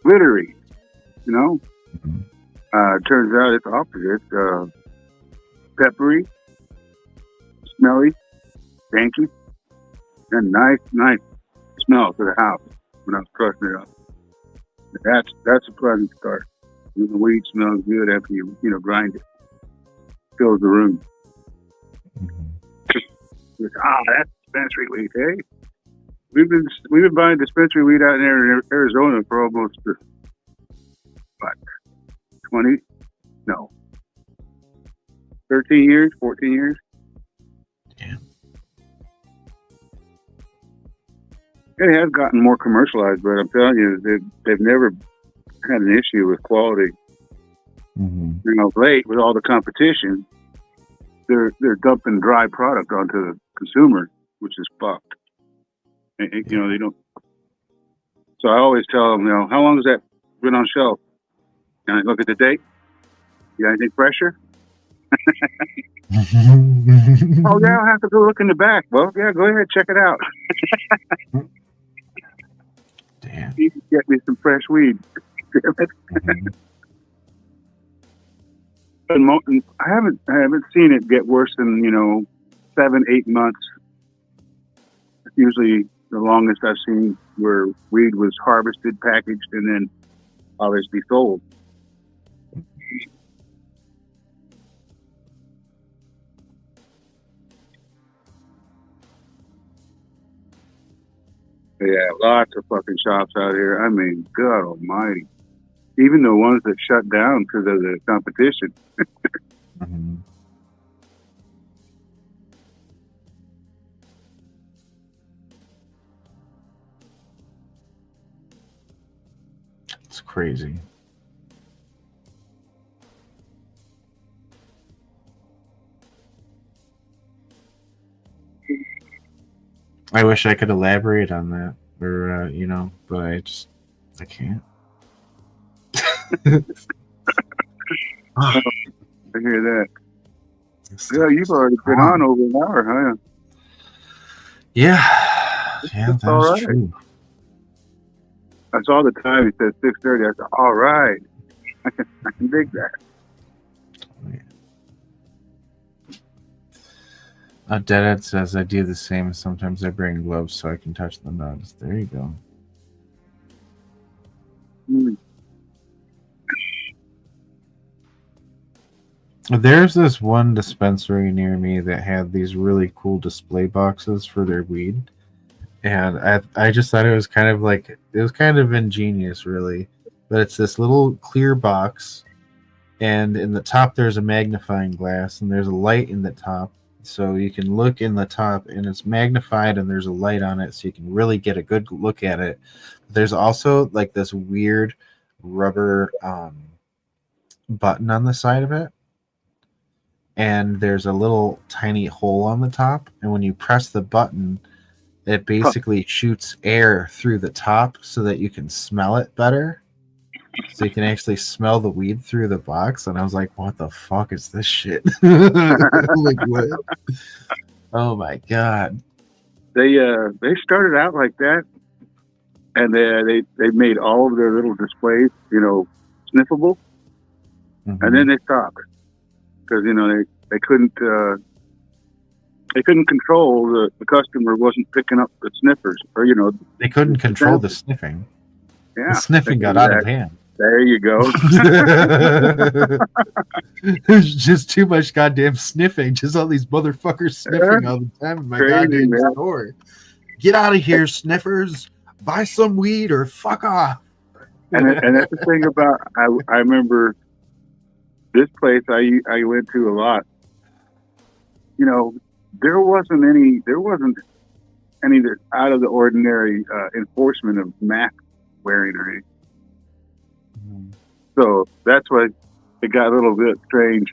S5: glittery.
S1: Mm-hmm.
S5: Turns out it's opposite. Peppery, smelly, danky, and nice smell to the house when I was crushing it up. That's a pleasant start. When the weed smells good after you grind it, fills the room. That's dispensary weed, hey? We've been buying dispensary weed out there in Arizona for almost 13 years, 14 years.
S1: Yeah.
S5: It has gotten more commercialized, but I'm telling you, they've never had an issue with quality.
S1: Mm-hmm.
S5: Late with all the competition, they're dumping dry product onto the consumer, which is fucked. And, they don't. So I always tell them, how long has that been on shelf? Can I look at the date? You got anything fresher? Oh yeah, I'll have to go look in the back. Well, yeah, go ahead, check it out.
S1: Damn.
S5: You can get me some fresh weed.
S1: Mm-hmm.
S5: I haven't seen it get worse than 7-8 months. It's usually the longest I've seen where weed was harvested, packaged, and then obviously sold. Yeah, lots of fucking shops out here. I mean, God almighty. Even the ones that shut down because of the competition.
S1: Mm-hmm. It's crazy. I wish I could elaborate on that, or but I can't.
S5: I hear that. Yeah, you've already been on over an hour, huh?
S1: Yeah,
S5: That's
S1: that
S5: all
S1: was
S5: right.
S1: true.
S5: I saw the time. He said 6:30. I said, all right. I can dig that.
S1: Deadhead says I do the same. Sometimes I bring gloves so I can touch the nugs. There you go. There's this one dispensary near me that had these really cool display boxes for their weed. And I just thought it was kind of ingenious, really. But it's this little clear box, and in the top there's a magnifying glass, and there's a light in the top, so you can look in the top, and it's magnified, and there's a light on it, so you can really get a good look at it. There's also like this weird rubber button on the side of it, and there's a little tiny hole on the top, and when you press the button, it basically shoots air through the top so that you can smell it better. So you can actually smell the weed through the box. And I was like, what the fuck is this shit? Like, what? Oh my God.
S5: They started out like that, and they made all of their little displays, sniffable, and then they stopped because they couldn't control the customer wasn't picking up the sniffers, or
S1: they couldn't control the sniffing.
S5: Yeah,
S1: the sniffing got out of hand.
S5: There you go.
S1: There's just too much goddamn sniffing. Just all these motherfuckers sniffing all the time in my goddamn store. Get out of here, sniffers. Buy some weed or fuck off.
S5: And that's the thing about I remember this place I went to a lot. There wasn't any out of the ordinary enforcement of mask wearing or anything. So that's why it got a little bit strange.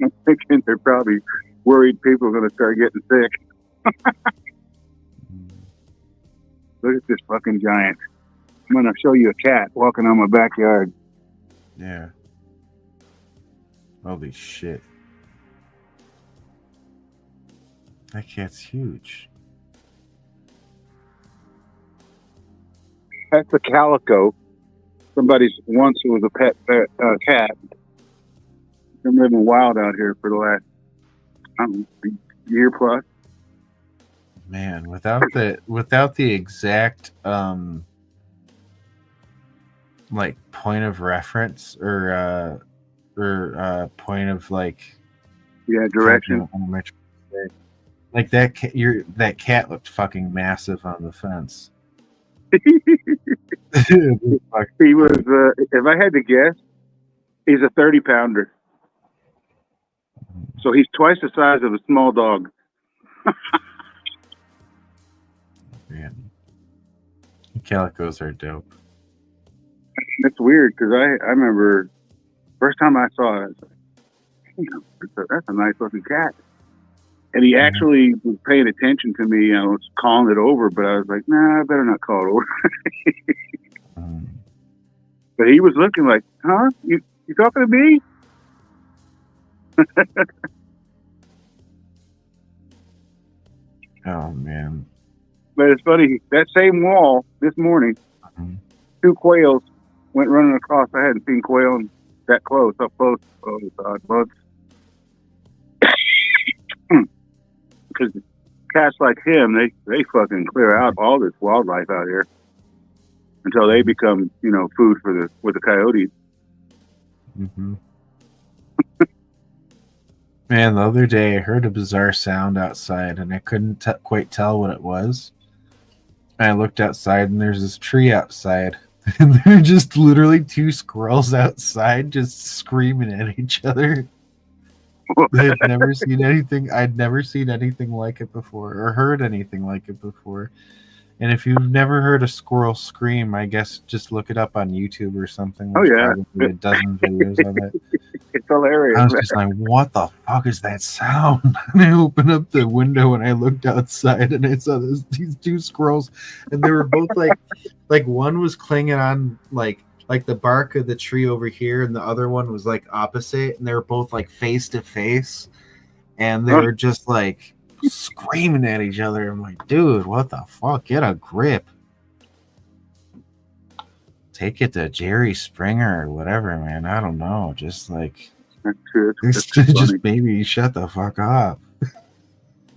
S5: I'm thinking they're probably worried people are going to start getting sick. Look at this fucking giant. I'm going to show you a cat walking on my backyard.
S1: Yeah. Holy shit. That cat's huge.
S5: That's a calico. Somebody's once was a pet cat. Been living wild out here for the last year plus.
S1: Man, without the exact like point of reference or point of
S5: direction.
S1: Like that cat looked fucking massive on the fence.
S5: He was, if I had to guess, he's a 30-pounder. So he's twice the size of a small dog.
S1: Man, calicos are dope.
S5: It's weird because I remember first time I saw it, I was like, that's a nice looking cat. And he actually was paying attention to me. I was calling it over, but I was like, nah, I better not call it over. But he was looking like, huh? You talking to me?
S1: Oh, man.
S5: But it's funny, that same wall this morning, two quails went running across. I hadn't seen quail that close, up close. Oh, God, bugs. Because cats like him, they fucking clear out all this wildlife out here until they become, food for the coyotes.
S1: Mm-hmm. Man, the other day I heard a bizarre sound outside, and I couldn't quite tell what it was. I looked outside, and there's this tree outside, and there are just literally two squirrels outside just screaming at each other. I'd never seen anything like it before, or heard anything like it before. And if you've never heard a squirrel scream, I guess just look it up on YouTube or something.
S5: There's
S1: probably a dozen videos of it.
S5: It's hilarious.
S1: I was just like, what the fuck is that sound? And I opened up the window and I looked outside and I saw these two squirrels, and they were both like one was clinging on like the bark of the tree over here, and the other one was like opposite, and they were both like face to face, and they were just like screaming at each other. I'm like, dude, what the fuck? Get a grip. Take it to Jerry Springer or whatever, man. I don't know. Just like, just maybe shut the fuck up.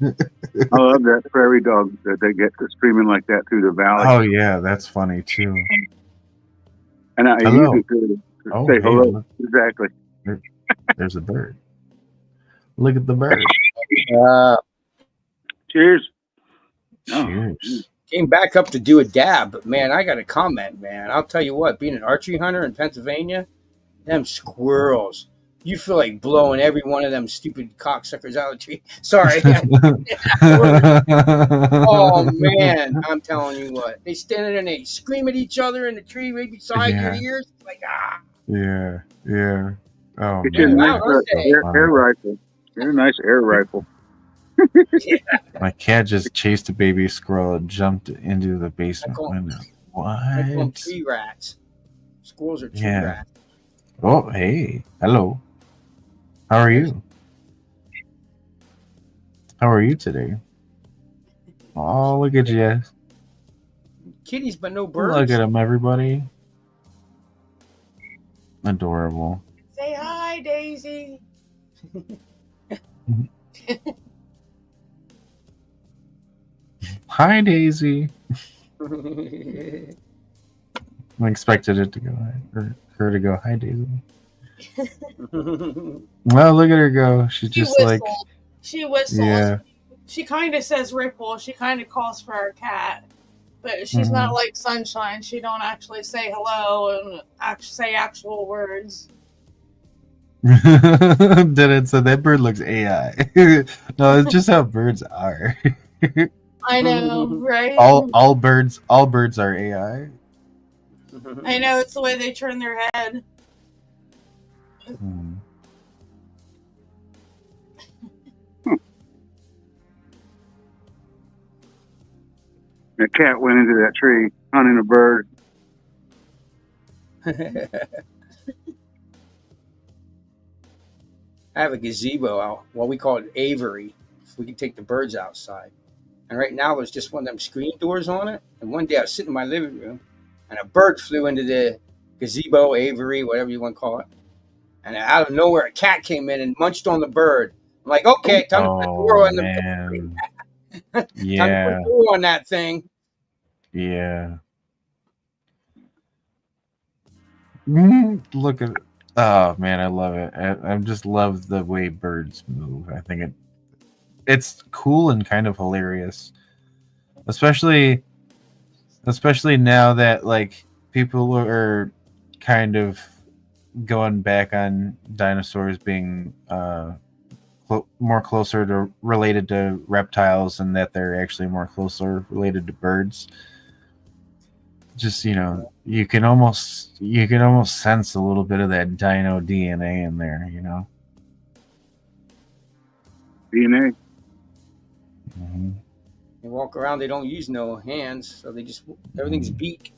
S5: I love that prairie dog that they get to screaming like that through the valley.
S1: Oh yeah, that's funny too.
S5: And I
S1: Hello.
S5: use it to
S1: Oh,
S5: say
S1: hey,
S5: hello.
S1: look.
S5: Exactly.
S1: There's a bird. Look at the bird.
S5: Cheers.
S1: Cheers.
S7: Came back up to do a dab, but man, I got a comment, man. I'll tell you what, being an archery hunter in Pennsylvania, them squirrels, you feel like blowing every one of them stupid cocksuckers out of the tree. Sorry. Oh man, I'm telling you what, they stand there and they scream at each other in the tree right beside your ears. Like, ah.
S1: Yeah. Oh,
S5: Get you a
S1: man.
S5: nice air rifle. Get a nice air rifle.
S1: My cat just chased a baby squirrel and jumped into the basement window.
S7: I call them
S1: What?
S7: tree rats. Squirrels are tree
S1: Yeah.
S7: rats.
S1: Oh, hey. Hello. How are you? How are you today? Oh, look at you.
S7: Kitties, but no birds.
S1: Look at them, everybody. Adorable.
S6: Say hi, Daisy.
S1: Hi, Daisy. I expected it to go, or her to go, hi, Daisy. Well, look at her go. She's just like,
S6: She whistles.
S1: yeah.
S6: She kind of says Ripple. She kind of calls for our cat. But she's not like Sunshine. She don't actually say hello and say actual words.
S1: Did it? So that bird looks AI. No, it's just how birds are.
S6: I know, right?
S1: All birds are AI.
S6: I know, it's the way they turn their head.
S5: The cat went into that tree hunting a bird.
S7: I have a gazebo out. Well, we call it aviary. So we can take the birds outside. And right now there's just one of them screen doors on it. And one day I was sitting in my living room and a bird flew into the gazebo, aviary, whatever you want to call it. And out of nowhere, a cat came in and munched on the bird. I'm like, okay, time to put the door on
S1: man.
S7: Time
S1: Yeah.
S7: to put the door on that thing.
S1: Yeah. Look at. Oh man, I love it. I just love the way birds move. I think it's cool and kind of hilarious, especially now that like people are kind of going back on dinosaurs being more closer to related to reptiles, and that they're actually more closer related to birds. Just, you know, you can almost sense a little bit of that dino DNA in there, you know.
S5: DNA.
S7: They walk around, they don't use no hands, so they just everything's beak.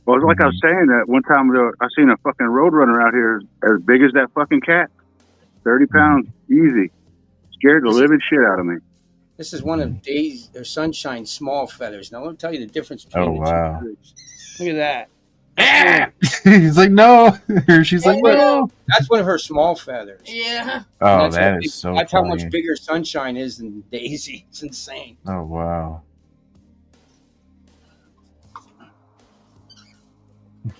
S5: Well, it's like I was saying that one time I seen a fucking roadrunner out here as big as that fucking cat. 30 pounds, easy. Scared the living shit out of me.
S7: This is one of Days or Sunshine's small feathers. Now let me tell you the difference between the two groups. Look at that.
S1: He's like, no. She's like, no.
S7: That's one of her small feathers.
S6: Yeah.
S1: Oh, that is so
S7: That's
S1: funny.
S7: how much bigger Sunshine is than Daisy. It's insane.
S1: Oh, wow.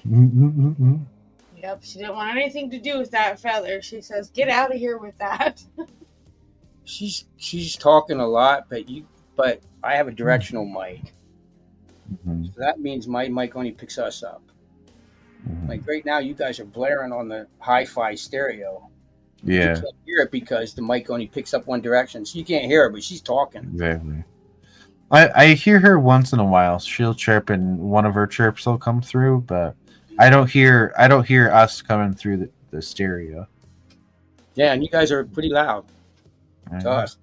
S6: Yep, she didn't want anything to do with that feather. She says, get out of here with that.
S7: She's talking a lot, but I have a directional mic. So that means my mic only picks us up. Like right now, you guys are blaring on the hi-fi stereo.
S1: Yeah.
S7: You can't hear it because the mic only picks up one direction, so you can't hear her, but she's talking.
S1: Exactly. I hear her once in a while. She'll chirp, and one of her chirps will come through, but I don't hear us coming through the stereo.
S7: Yeah, and you guys are pretty loud to us.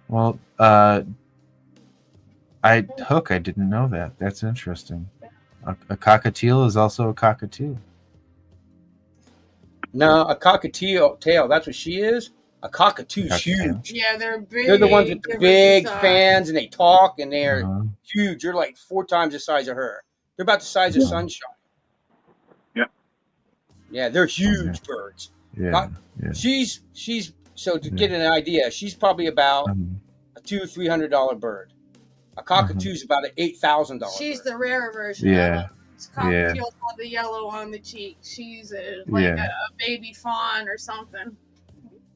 S1: Well, Hook, I didn't know that. That's interesting. A cockatiel is also a cockatoo.
S7: No, a cockatiel tail. That's what she is. A cockatoo's huge.
S6: Yeah, they're big.
S7: They're the ones with the big
S6: size.
S7: fans, and they talk, and they're huge. You're like 4 times the size of her. They're about the size of Sunshine.
S5: Yeah.
S7: Yeah, they're huge birds.
S1: Yeah.
S7: She's so to get an idea, she's probably about a $200-300 bird. A cockatoo's about an $8,000.
S6: She's the rare version.
S1: Yeah.
S6: Cockatiels have the yellow on the cheek. She's a baby fawn or something.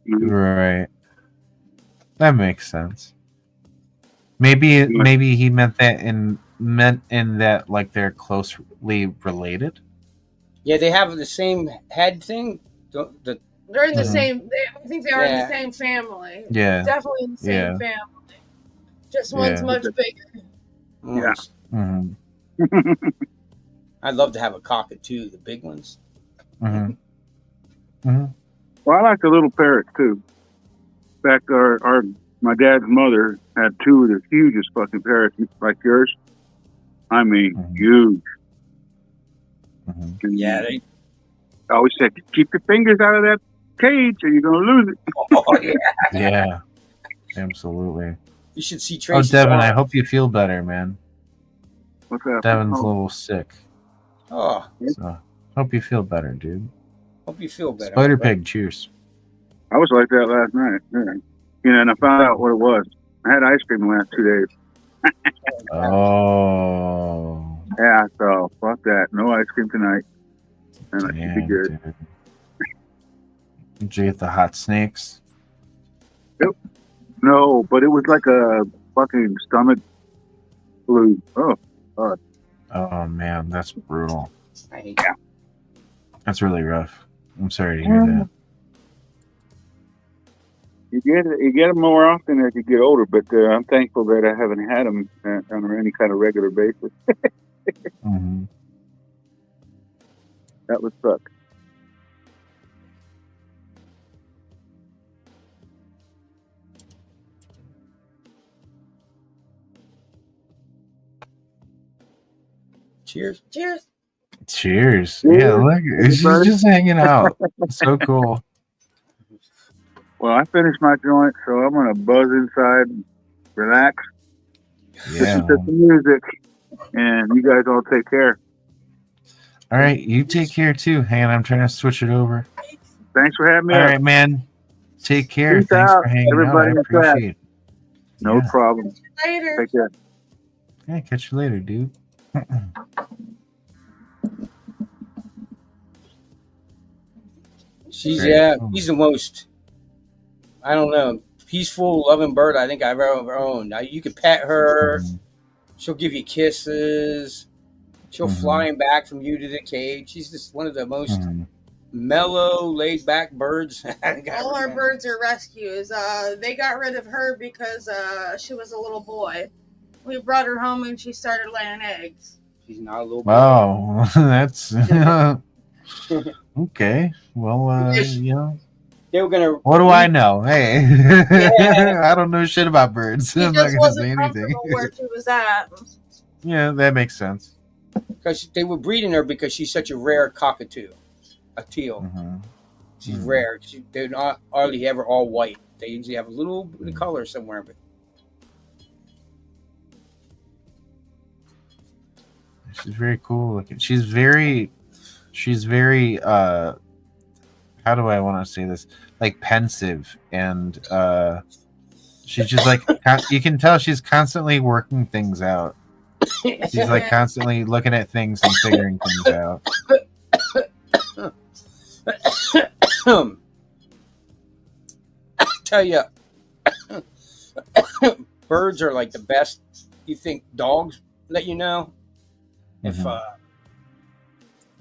S1: Right. That makes sense. Maybe he meant in that like they're closely related.
S7: Yeah, they have the same head thing.
S6: They're in the same. I think they are in the same family.
S1: Yeah.
S6: Definitely in the same family. Just one's much bigger.
S5: Yeah.
S7: I'd love to have a cockatoo, the big ones.
S5: Well, I like the little parrots too. In fact, my dad's mother had 2 of the hugest fucking parrots like yours. I mean, huge.
S7: Yeah, they
S5: always said, keep your fingers out of that cage or you're going to lose it.
S7: Oh, yeah.
S1: Yeah, absolutely.
S7: You should see Tracy.
S1: Oh, Devin, I hope you feel better, man.
S5: What's that?
S1: Devin's a little sick.
S7: Oh.
S1: So, hope you feel better, dude.
S7: Hope you feel better.
S1: Spider Pig, cheers.
S5: I was like that last night. Yeah. And I found out what it was. I had ice cream the last 2 days.
S1: Oh.
S5: Yeah, so fuck that. No ice cream tonight. And I should be good.
S1: Dude. Did you get the hot snakes?
S5: Yep. No, but it was like a fucking stomach flu. Oh, God.
S1: Oh, man, that's brutal.
S7: Yeah.
S1: That's really rough. I'm sorry to hear that.
S5: You get them more often as you get older, but I'm thankful that I haven't had them on any kind of regular basis. That would suck.
S7: Cheers.
S6: Cheers.
S1: Cheers. Yeah, look, she's just hanging out. It's so cool.
S5: Well, I finished my joint, so I'm going to buzz inside, relax, listen to some music, and you guys all take care.
S1: All right, you take care too. Hang on, I'm trying to switch it over.
S5: Thanks for having me.
S1: All
S5: up.
S1: right, man. Take care.
S5: Peace
S1: Thanks
S5: out,
S1: for hanging
S5: everybody
S1: out. I
S5: in the chat.
S1: appreciate it.
S5: No problem.
S6: Later.
S5: Take care.
S1: Yeah, catch you later, dude.
S7: She's
S1: Great.
S7: he's the most, I don't know, peaceful, loving bird I think I've ever owned. Now, you can pet her, she'll give you kisses, she'll fly back from you to the cage. She's just one of the most mellow, laid back birds.
S6: All our birds are rescues. They got rid of her because she was a little boy. We brought her home and she started laying eggs.
S7: She's not a little boy.
S1: Wow, that's okay. Well, you know,
S7: they were gonna.
S1: What do I know? Hey, I don't know shit about birds.
S6: She
S1: I'm not
S6: just
S1: gonna say
S6: wasn't
S1: anything.
S6: comfortable where she was at.
S1: Yeah, that makes sense.
S7: Because they were breeding her because she's such a rare cockatoo, a teal. She's rare. They're not hardly ever all white. They usually have a little bit of color somewhere. But
S1: she's very cool looking. She's very how do I want to say this? Like pensive, and she's just like you can tell she's constantly working things out. She's like constantly looking at things and figuring things out.
S7: I tell you, birds are like the best. You think dogs let you know? If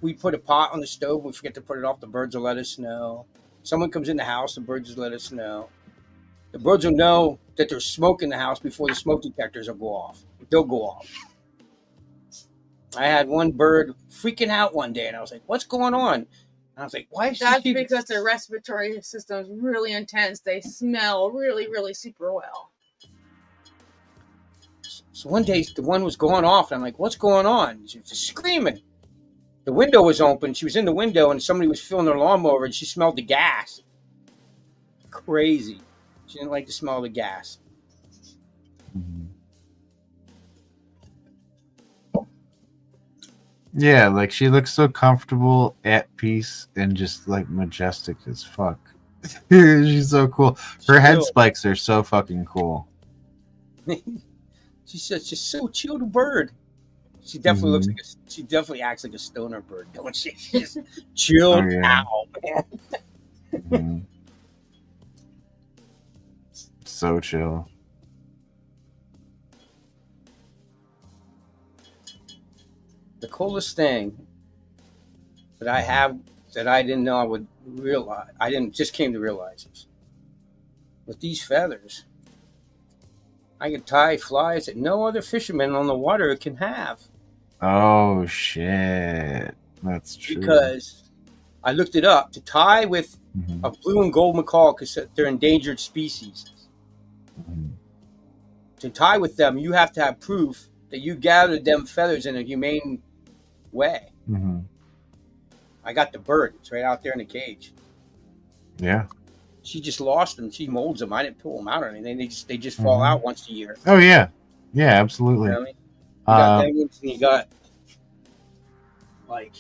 S7: we put a pot on the stove, we forget to put it off, the birds will let us know. Someone comes in the house, the birds will let us know. The birds will know that there's smoke in the house before the smoke detectors will go off. They'll go off. I had one bird freaking out one day, and I was like, what's going on? I was like, why is she
S6: That's
S7: keep-
S6: because their respiratory system is really intense. They smell really, really super well.
S7: So one day, the one was going off, and I'm like, what's going on? She was just screaming. The window was open. She was in the window, and somebody was filling their lawnmower, and she smelled the gas. Crazy. She didn't like the smell of the gas.
S1: Yeah, like she looks so comfortable, at peace, and just like majestic as fuck. She's so cool. Her head
S7: Chill.
S1: spikes are so fucking cool.
S7: She's just so chilled bird. She definitely looks like she definitely acts like a stoner bird, don't she? She's chilled out, man.
S1: Mhm. So chill.
S7: The coolest thing that I have that I didn't know I would realize, just came to realize this. With these feathers, I can tie flies that no other fisherman on the water can have.
S1: Oh shit, that's true.
S7: Because I looked it up to tie with a blue and gold macaw because they're endangered species. To tie with them, you have to have proof that you gathered them feathers in a humane way. I got the bird. It's right out there in the cage.
S1: Yeah.
S7: She just lost them. She molds them. I didn't pull them out or anything. They just fall out once a year.
S1: Oh yeah, yeah, absolutely.
S7: You know what I mean? You got penguins and you got like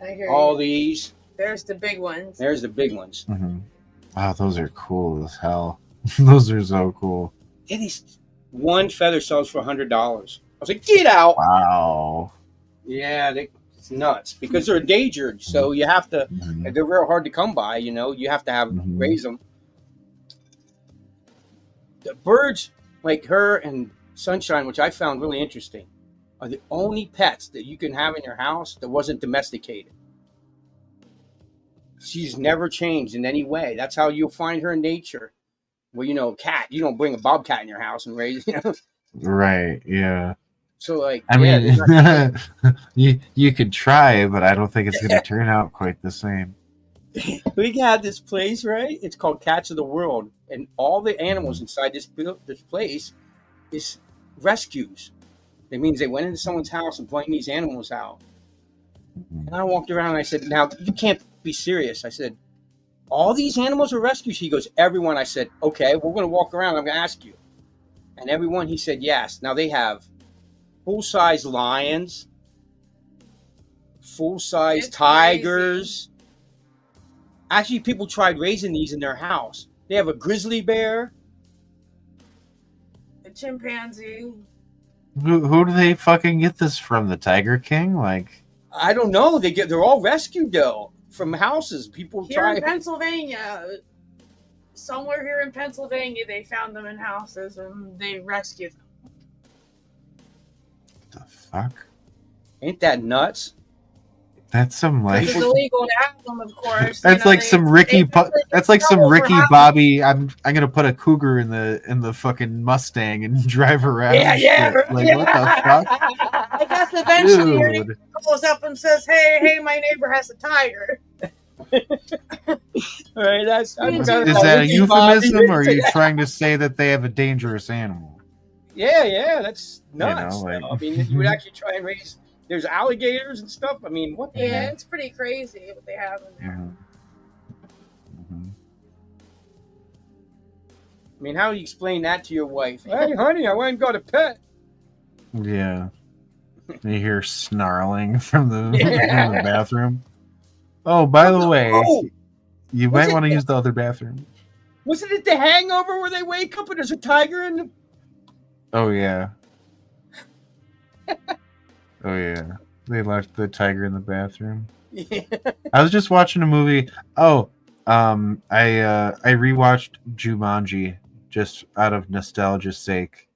S6: I hear
S7: all
S6: you.
S7: these.
S6: There's the big ones.
S7: There's the big ones.
S1: Wow, those are cool as hell. Those are so cool.
S7: And these one feather sells for $100. I was like, get out!
S1: Wow.
S7: Yeah, it's nuts because they're endangered. So you have to. They're real hard to come by. You know, you have to have raise them. The birds like her and Sunshine, which I found really interesting, are the only pets that you can have in your house that wasn't domesticated. She's never changed in any way. That's how you'll find her in nature. Well, you know, cat. You don't bring a bobcat in your house and raise. You know.
S1: Right. Yeah.
S7: So like,
S1: I mean, you could try, but I don't think it's going to turn out quite the same.
S7: We got this place, right? It's called Cats of the World, and all the animals inside this place is rescues. That means they went into someone's house and brought these animals out. And I walked around and I said, "Now you can't be serious." I said, "All these animals are rescues?" He goes, "Everyone." I said, "Okay, we're going to walk around. I'm going to ask you." And everyone, he said, "Yes." Now they have full-size lions, full-size tigers. Actually, people tried raising these in their house. They have a grizzly bear.
S6: A chimpanzee.
S1: Who do they fucking get this from? The Tiger King? Like,
S7: I don't know. They're all rescued though from houses. People
S6: Here in Pennsylvania, somewhere here in Pennsylvania, they found them in houses and they rescued them.
S1: the fuck?
S7: Ain't that nuts?
S1: That's some like.
S6: It's illegal to have them, of course.
S1: That's like some Ricky. That's like some Ricky Bobby. I'm gonna put a cougar in the fucking Mustang and drive around.
S6: Yeah, yeah.
S1: Shit. Like what the fuck?
S6: I guess eventually your
S1: Dude.
S6: neighbor goes up and says, "Hey, my neighbor has a tiger."
S7: All right,
S1: Is that a euphemism, or are you trying to say that they have a dangerous animal?
S7: Yeah, that's nuts.
S1: You know, like-
S7: I mean, you would actually try and raise. There's alligators and stuff. I mean, what? The
S6: Yeah,
S7: heck?
S6: it's pretty crazy what they have in there.
S7: I mean, how do you explain that to your wife? Hey, honey, I went and got a pet.
S1: Yeah. You hear snarling from the bathroom. Oh, by the way, you
S7: Was
S1: might
S7: it
S1: want to
S7: the-
S1: use the other bathroom.
S7: Wasn't it The Hangover where they wake up and there's a tiger in the...
S1: Oh yeah. Oh yeah. They left the tiger in the bathroom.
S7: Yeah.
S1: I was just watching a movie. Oh, I rewatched Jumanji just out of nostalgia's sake,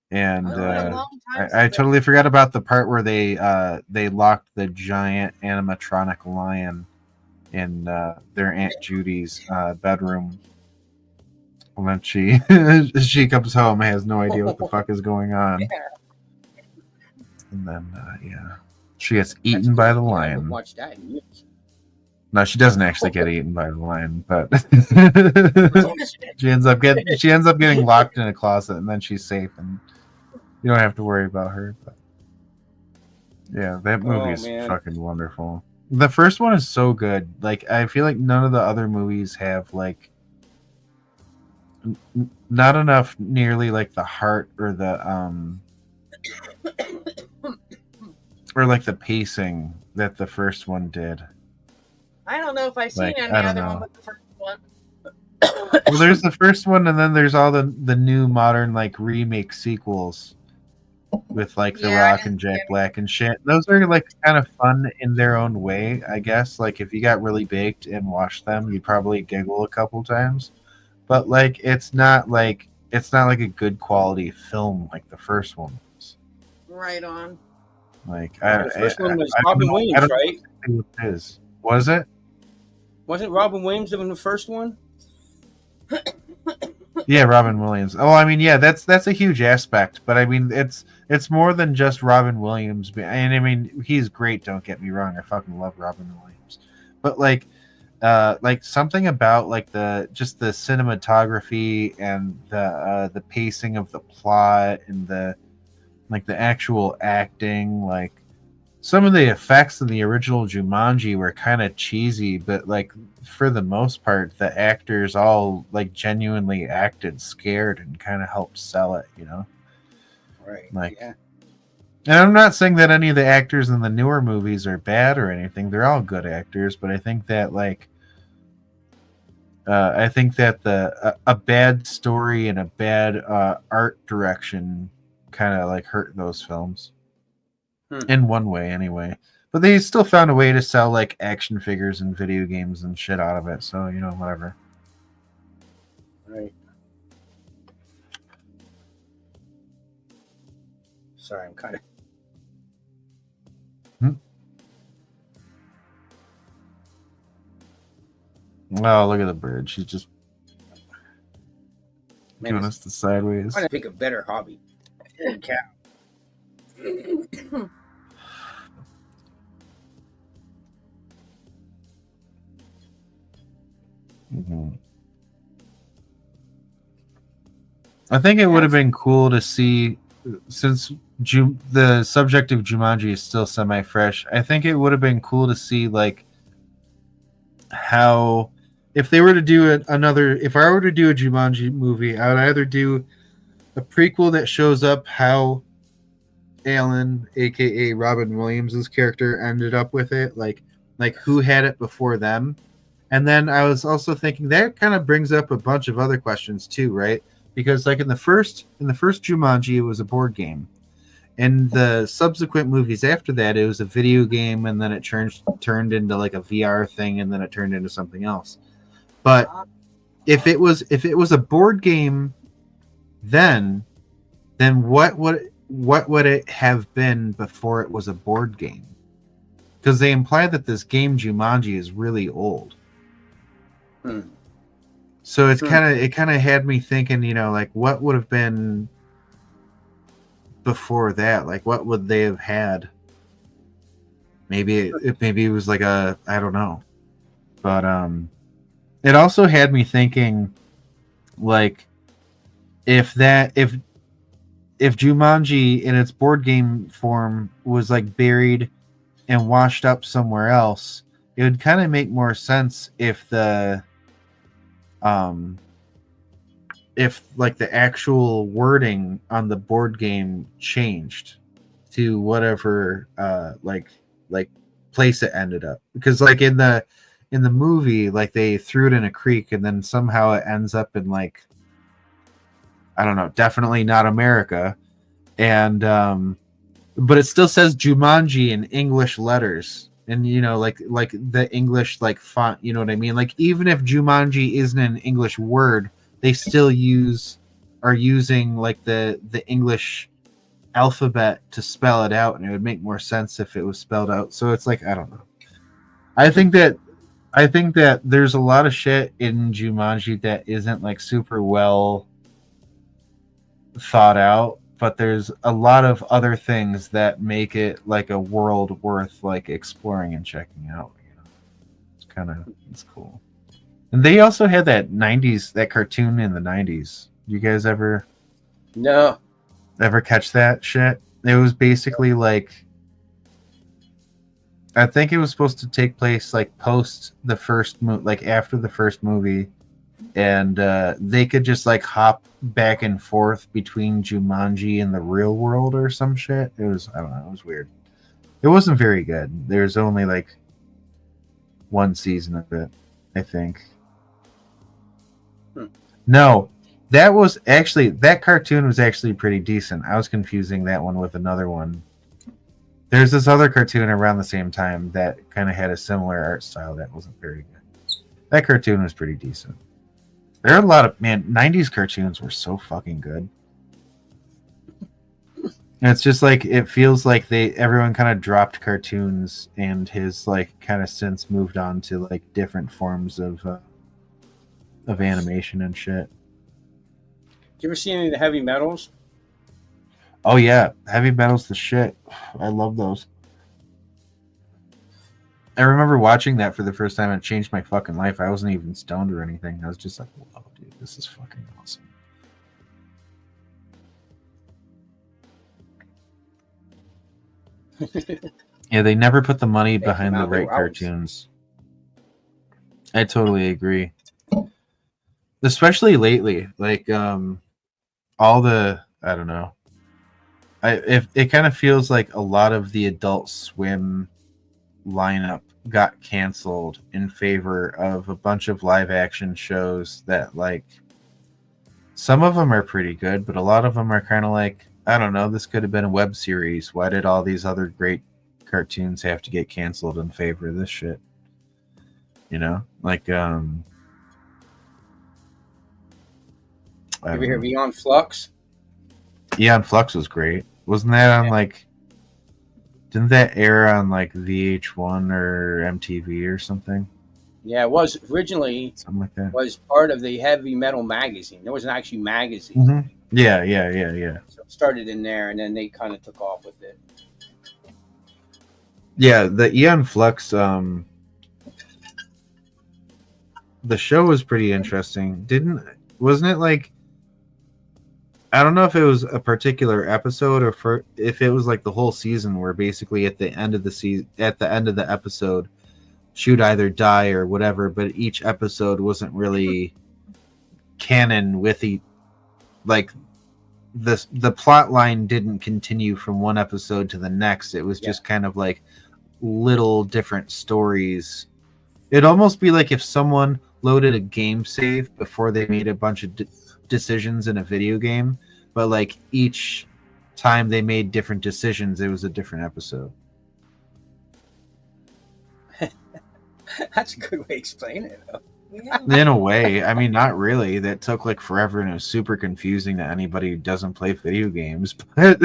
S1: and I totally forgot about the part where they locked the giant animatronic lion in their Aunt Judy's bedroom. And then she comes home and has no idea what the fuck is going on. And then she gets eaten by the lion.
S7: Watch that. In years.
S1: No, she doesn't actually get eaten by the lion, but she ends up getting locked in a closet, and then she's safe, and you don't have to worry about her. But yeah, that movie is
S7: man.
S1: fucking wonderful. The first one is so good. Like, I feel like none of the other movies have like not enough nearly like the heart or the or like the pacing that the first one did.
S6: I don't know if I've seen
S1: Like,
S6: any
S1: I don't
S6: other
S1: know.
S6: one but the first one.
S1: Well, there's the first one, and then there's all the new modern like remake sequels with like The Rock and Jack Black and shit. Those are like kind of fun in their own way, I guess. Like if you got really baked and watched them, you'd probably giggle a couple times. But like it's not like a good quality film like the first one was.
S6: Right on.
S1: Like
S7: The first one was Robin Williams, right?
S1: What it is. Was it?
S7: Wasn't Robin Williams in the first one?
S1: Yeah, Robin Williams. Oh, I mean, yeah, that's a huge aspect, but I mean, it's more than just Robin Williams. And I mean, he's great. Don't get me wrong. I fucking love Robin Williams, but like something about like the cinematography and the pacing of the plot and the actual acting, like some of the effects in the original Jumanji were kind of cheesy, but like for the most part, the actors all like genuinely acted scared and kind of helped sell it, you know?
S7: Right.
S1: Like,
S7: yeah.
S1: And I'm not saying that any of the actors in the newer movies are bad or anything. They're all good actors, but I think that a bad story and a bad art direction kind of like hurt those films. In one way, anyway. But they still found a way to sell like action figures and video games and shit out of it. So, you know, whatever.
S7: Right. Sorry, I'm kind of.
S1: Oh, look at the bird. She's just giving us the sideways.
S7: I'm going to pick a better hobby. Holy cow.
S1: Mm-hmm. I think it would have been cool to see, since the subject of Jumanji is still semi-fresh, I think it would have been cool to see like how, if they were to do if I were to do a Jumanji movie, I would either do a prequel that shows up how Alan, aka Robin Williams' character, ended up with it, like who had it before them. And then I was also thinking that kind of brings up a bunch of other questions too, right? Because like in the first Jumanji, it was a board game. In the subsequent movies after that, it was a video game, and then it turned into like a VR thing, and then it turned into something else. But if it was a board game, then what would it have been before it was a board game? Because they imply that this game Jumanji is really old. So it kind of had me thinking, you know, like what would have been before that? Like what would they have had? Maybe it was like I don't know. But it also had me thinking, like, if Jumanji in its board game form was like buried and washed up somewhere else, it would kind of make more sense if the actual wording on the board game changed to whatever place it ended up, because like in the movie, like they threw it in a creek and then somehow it ends up in like, I don't know, definitely not America, and but it still says Jumanji in English letters. And you know, like the English like font, you know what I mean? Like even if Jumanji isn't an English word, they still are using like the English alphabet to spell it out, and it would make more sense if it was spelled out. So it's like, I don't know. I think that there's a lot of shit in Jumanji that isn't like super well thought out, but there's a lot of other things that make it like a world worth like exploring and checking out, you know. it's cool. And they also had that cartoon in the 90s. You guys ever catch that shit? It was basically like, I think it was supposed to take place like post the first like after the first movie, and they could just like hop back and forth between Jumanji and the real world or some shit. It was, I don't know, it was weird. It wasn't very good. There's only like one season of it, I think. No, that cartoon was actually pretty decent. I was confusing that one with another one. There's this other cartoon around the same time that kind of had a similar art style that wasn't very good. That cartoon was pretty decent. There are a lot of 90s cartoons were so fucking good. And it's just like it feels like everyone kind of dropped cartoons and has like kind of since moved on to like different forms of animation and shit.
S7: Did you ever see any of the heavy metals?
S1: Oh yeah, heavy metal's the shit. I love those. I remember watching that for the first time and it changed my fucking life. I wasn't even stoned or anything. I was just like, "Whoa, dude, this is fucking awesome." Yeah, they never put the money behind the right cartoons. I totally agree. Especially lately, like all the, I don't know. It kind of feels like a lot of the Adult Swim lineup got canceled in favor of a bunch of live action shows that, like, some of them are pretty good, but a lot of them are kind of like, I don't know, this could have been a web series. Why did all these other great cartoons have to get canceled in favor of this shit? You know, like
S7: You ever hear Beyond Flux?
S1: Beyond Flux was great. Wasn't that on like? Didn't that air on like VH1 or MTV or something?
S7: Yeah, it was originally
S1: something like that.
S7: Was part of the Heavy Metal magazine. There was an actually magazine.
S1: Mm-hmm. Yeah.
S7: So it started in there, and then they kind of took off with it.
S1: Yeah, the Eon Flux. The show was pretty interesting. Wasn't it like? I don't know if it was a particular episode or if it was like the whole season, where basically at the end of the episode, she'd either die or whatever. But each episode wasn't really canon with like the plot line didn't continue from one episode to the next. It was just kind of like little different stories. It'd almost be like if someone loaded a game save before they made a bunch of decisions in a video game, but like each time they made different decisions, it was a different episode.
S7: That's a good way to explain it, though.
S1: In a way, I mean, not really. That took like forever, and it was super confusing to anybody who doesn't play video games. But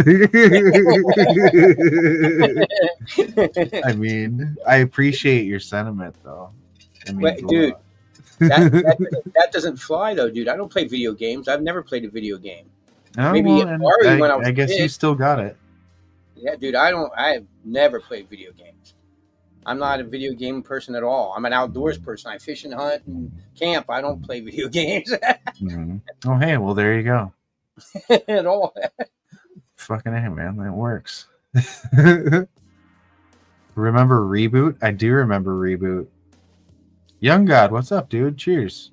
S1: I mean, I appreciate your sentiment, though.
S7: Wait, dude, that doesn't fly, though, dude. I don't play video games. I've never played a video game.
S1: Oh,
S7: maybe
S1: well,
S7: Atari when I was
S1: I guess
S7: a kid.
S1: you still got it.
S7: Yeah, dude, I have never played video games. I'm not a video game person at all. I'm an outdoors person. I fish and hunt and camp. I don't play video games.
S1: Mm-hmm. Oh, hey, well, there you go.
S7: At all.
S1: Fucking A, man. That works. Remember Reboot? I do remember Reboot. Young God, what's up, dude? Cheers.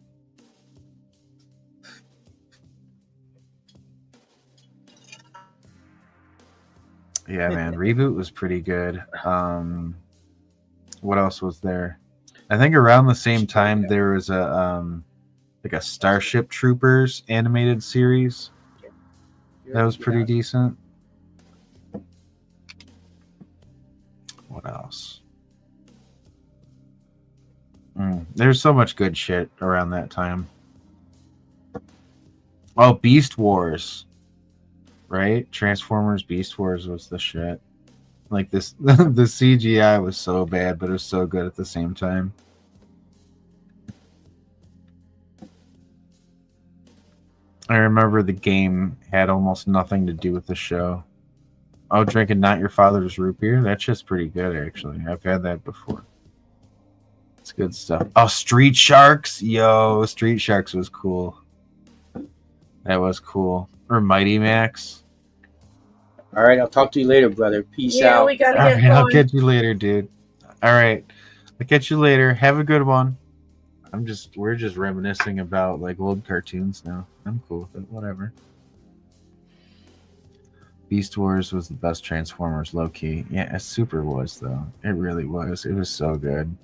S1: Yeah, man. Reboot was pretty good. What else was there? I think around the same time there was a like a Starship Troopers animated series that was pretty decent. What else? There's so much good shit around that time. Oh, Beast Wars, right? Transformers Beast Wars was the shit. Like this, the CGI was so bad, but it was so good at the same time. I remember the game had almost nothing to do with the show. Oh, drinking Not Your Father's Root Beer? That's just pretty good, actually. I've had that before. It's good stuff. Oh, Street Sharks. Yo, Street Sharks was cool. That was cool. Or Mighty Max.
S7: All right, I'll talk to you later, brother. Peace
S6: Yeah,
S7: out.
S6: we gotta
S1: All
S6: get
S1: right, I'll
S6: going.
S1: catch you later, dude. All right. I'll catch you later. Have a good one. We're just reminiscing about like old cartoons now. I'm cool with it. Whatever. Beast Wars was the best Transformers, low key. Yeah, it super was though. It really was. It was so good.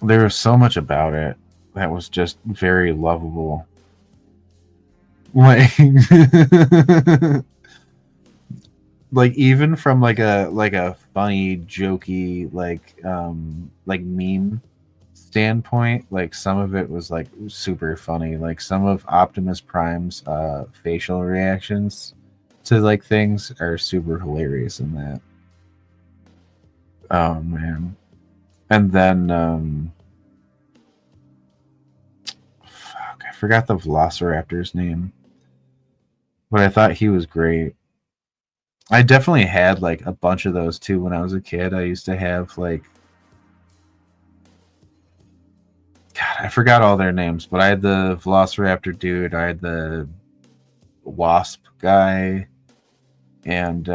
S1: There was so much about it that was just very lovable. Like, like even from like a funny, jokey, like meme standpoint, like some of it was like super funny. Like some of Optimus Prime's facial reactions to like things are super hilarious in that. Oh man. And then fuck, I forgot the Velociraptor's name. But I thought he was great. I definitely had like a bunch of those too when I was a kid. I used to have like, God, I forgot all their names, but I had the Velociraptor dude, I had the Wasp guy, and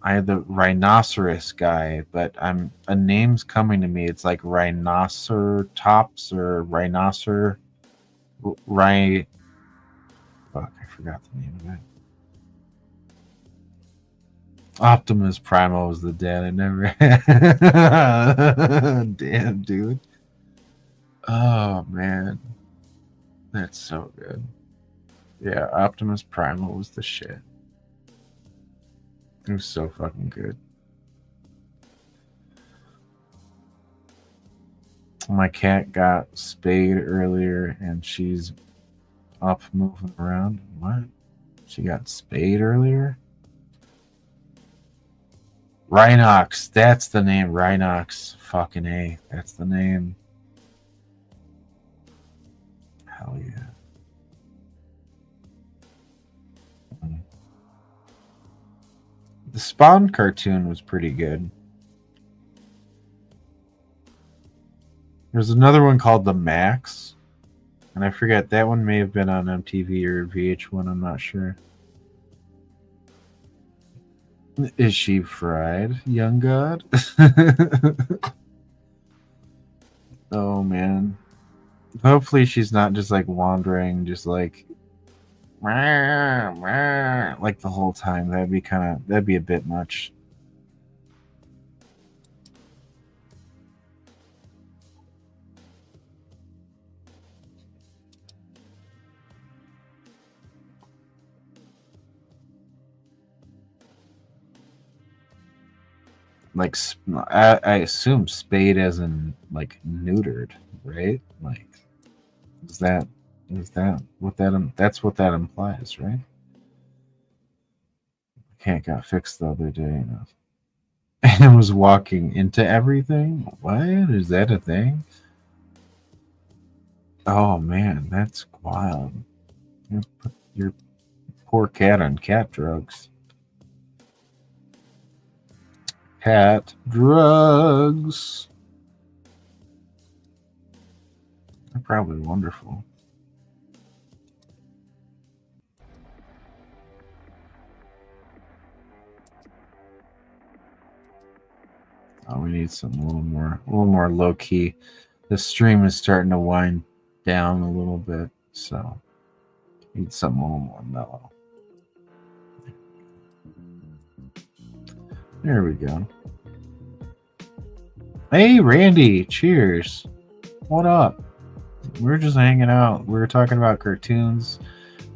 S1: I had the Rhinoceros guy, but a name's coming to me. It's like Rhinoceratops or Rhinocer. Fuck, I forgot the name of it. Optimus Primo was the dad I never had. Damn, dude. Oh, man. That's so good. Yeah, Optimus Primo was the shit. It was so fucking good. My cat got spayed earlier and she's up moving around. What? She got spayed earlier? Rhinox. That's the name. Rhinox. Fucking A. That's the name. Hell yeah. The Spawn cartoon was pretty good. There's another one called The Max. And I forget, that one may have been on MTV or VH1, I'm not sure. Is she fried, young god? Oh, man. Hopefully she's not just, like, wandering, just, like, like the whole time. That'd be a bit much. Like, I assume spayed as in like neutered, right? Like, is that what that's what that implies, right? Cat got fixed the other day, and was walking into everything. What is that a thing? Oh man, that's wild. You put your poor cat on cat drugs. Cat drugs. They're probably wonderful. Oh, we need something a little more low key. The stream is starting to wind down a little bit, so need something a little more mellow. There we go. Hey, Randy, cheers. What up? We're just hanging out. We were talking about cartoons.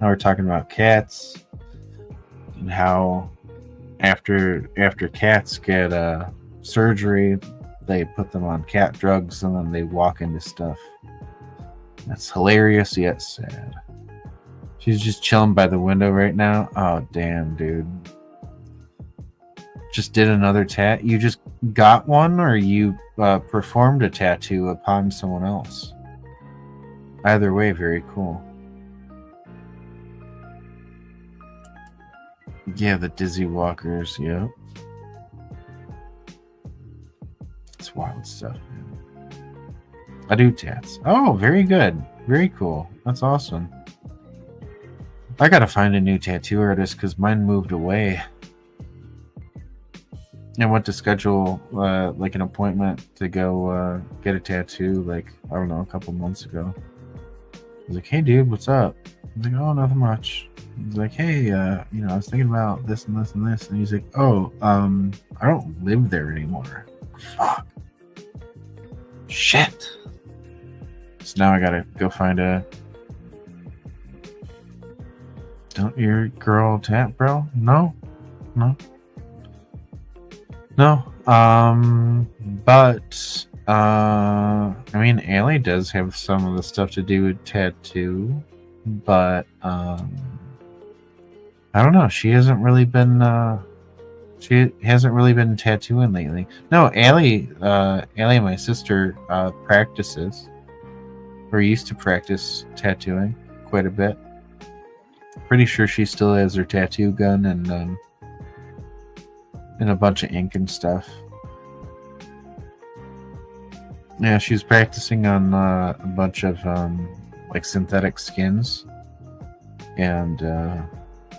S1: Now we're talking about cats and how after cats get surgery, they put them on cat drugs and then they walk into stuff. That's hilarious yet sad. She's just chilling by the window right now. Oh, damn, dude. Just did another tat. You just got one, or you performed a tattoo upon someone else? Either way, very cool. Yeah, the dizzy walkers. Yep. That's wild stuff, man. I do tats. Oh, very good. Very cool. That's awesome. I gotta find a new tattoo artist because mine moved away. I went to schedule like an appointment to go get a tattoo like, I don't know, a couple months ago. I was like, hey dude, what's up? I was like, oh, nothing much. He's like, hey, you know, I was thinking about this and this and this. And he's like, oh, I don't live there anymore. Fuck. Shit. So now I gotta go find a... Don't your girl tat, bro? No? No? No. But, I mean, Allie does have some of the stuff to do with tattoo, but, I don't know. She hasn't really been tattooing lately. No, Allie, my sister, practices, or used to practice tattooing quite a bit. Pretty sure she still has her tattoo gun and a bunch of ink and stuff. Yeah, she's practicing on a bunch of like synthetic skins, and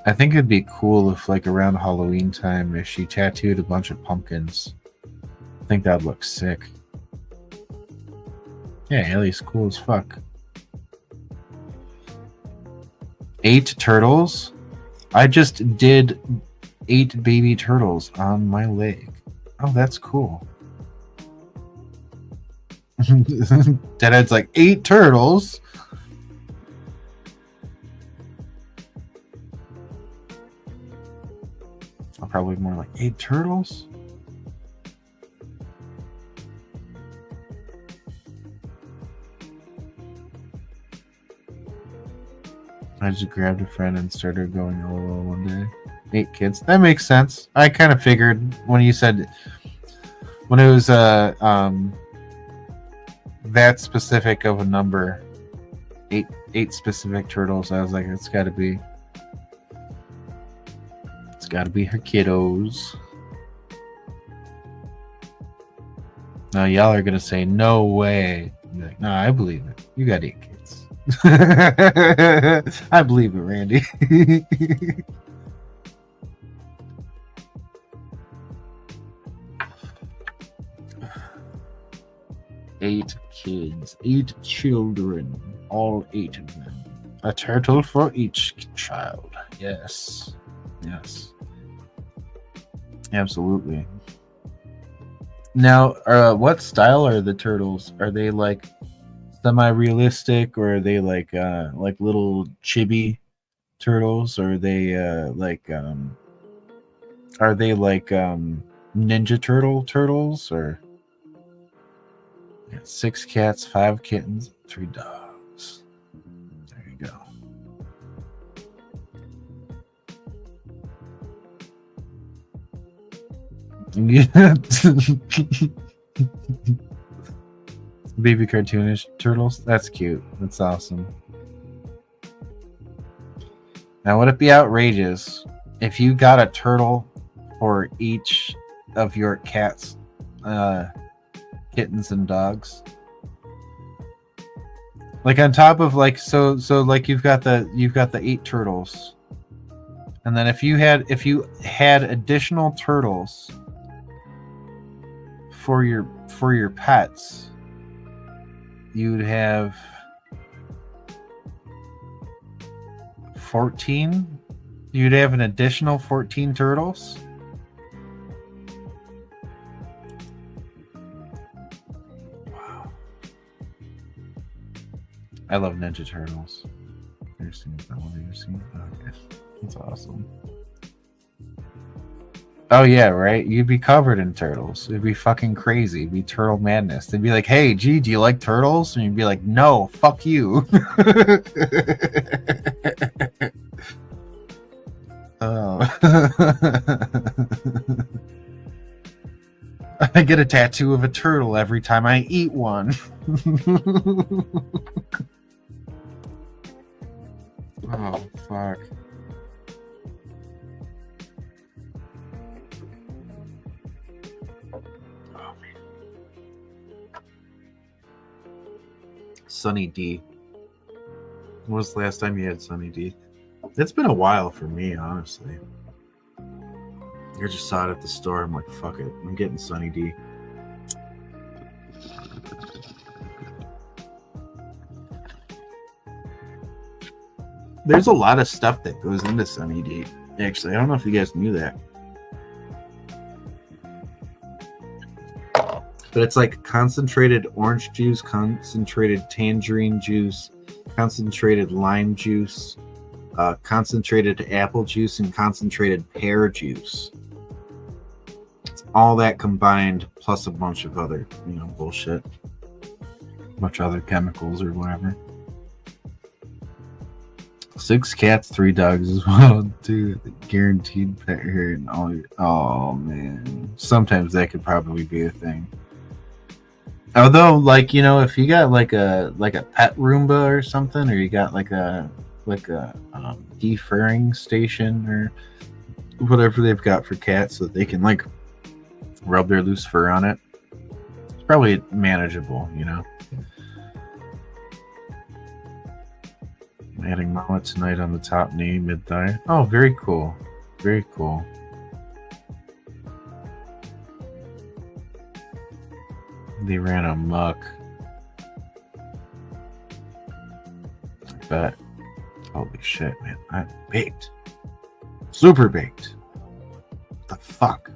S1: I think it'd be cool if, like, around Halloween time, if she tattooed a bunch of pumpkins. I think that'd look sick. Yeah, Ellie's cool as fuck. 8 turtles? I just did 8 baby turtles on my leg. Oh, that's cool. Deadhead's like, 8 turtles? Probably more like 8 turtles. I just grabbed a friend and started going ILWL one day. 8 kids. That makes sense. I kind of figured when you said, when it was that specific of a number, 8 specific turtles, I was like, it's got to be her kiddos. Now y'all are gonna say no way. I'm like, no, I believe it. You got 8 kids. I believe it, Randy. 8 kids, 8 children, all 8 of them. A turtle for each child. Yes. Yes. Absolutely. Now, what style are the turtles? Are they like semi-realistic, or are they like little chibi turtles, or are they Ninja turtles, or 6 cats, 5 kittens, 3 dogs. There you go. Baby cartoonish turtles. That's cute. That's awesome. Now, would it be outrageous if you got a turtle for each of your cats, kittens, and dogs? Like on top of like so like you've got the 8 turtles, and then if you had additional turtles for your pets, you'd have 14. You'd have an additional 14 turtles. Wow. I love Ninja Turtles. Ever seen that one? Have you seen it? Okay. That's awesome. Oh yeah, right? You'd be covered in turtles. It'd be fucking crazy. It'd be turtle madness. They'd be like, hey, G, do you like turtles? And you'd be like, no, fuck you. Oh. I get a tattoo of a turtle every time I eat one. Oh, fuck. Sunny D. When was the last time you had Sunny D? It's been a while for me, honestly. I just saw it at the store. I'm like, fuck it. I'm getting Sunny D. There's a lot of stuff that goes into Sunny D. Actually, I don't know if you guys knew that. But it's like concentrated orange juice, concentrated tangerine juice, concentrated lime juice, concentrated apple juice, and concentrated pear juice. It's all that combined, plus a bunch of other, bullshit. A bunch of other chemicals or whatever. 6 cats, 3 dogs as well, dude. Guaranteed pet hair and all. Oh man, sometimes that could probably be a thing. Although, if you got like a pet Roomba or something, or you got like a defurring station or whatever they've got for cats, so that they can rub their loose fur on it, it's probably manageable, I'm adding Mama tonight on the top knee, mid thigh. Oh, very cool. Very cool. They ran amok. I bet. Holy shit, man. I'm baked. Super baked. What the fuck?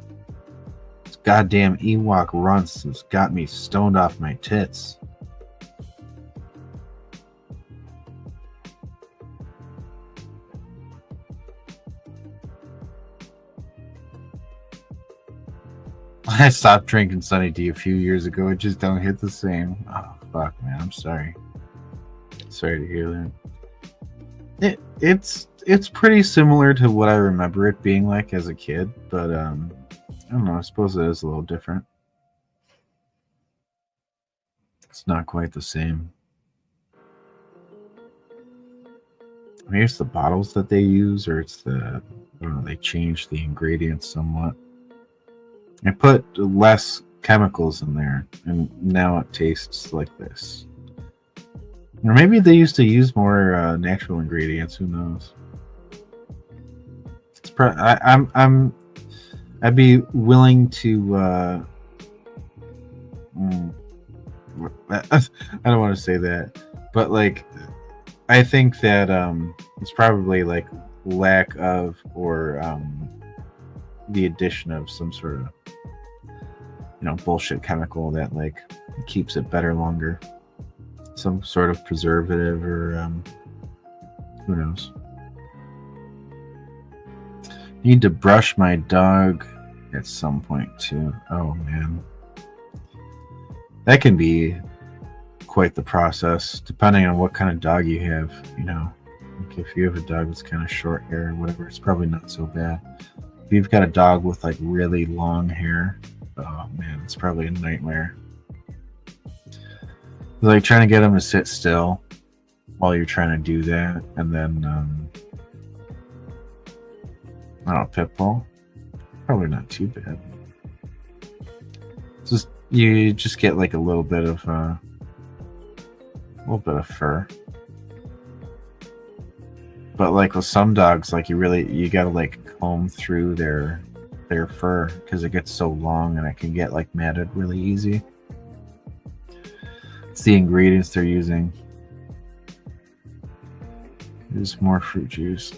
S1: This goddamn Ewok runts has got me stoned off my tits. I stopped drinking Sunny D a few years ago. It just don't hit the same. Oh fuck, man. I'm sorry. Sorry to hear that. It's pretty similar to what I remember it being like as a kid, but I don't know. I suppose it is a little different. It's not quite the same. Maybe it's the bottles that they use, or it's they change the ingredients somewhat. I put less chemicals in there, and now it tastes like this. Or maybe they used to use more natural ingredients. Who knows? It's I'd be willing to. I don't want to say that, but I think that it's probably lack of or the addition of some sort of bullshit chemical that keeps it better longer, some sort of preservative or who knows. Need to brush my dog at some point too. Oh man, that can be quite the process depending on what kind of dog you have. If you have a dog that's kind of short hair or whatever, it's probably not so bad. If you've got a dog with really long hair, oh man, it's probably a nightmare. Trying to get them to sit still while you're trying to do that, and then pit bull, probably not too bad. You just get a little bit of fur. But with some dogs, you gotta comb through their fur because it gets so long and it can get matted really easy. It's the ingredients they're using. There's more fruit juice.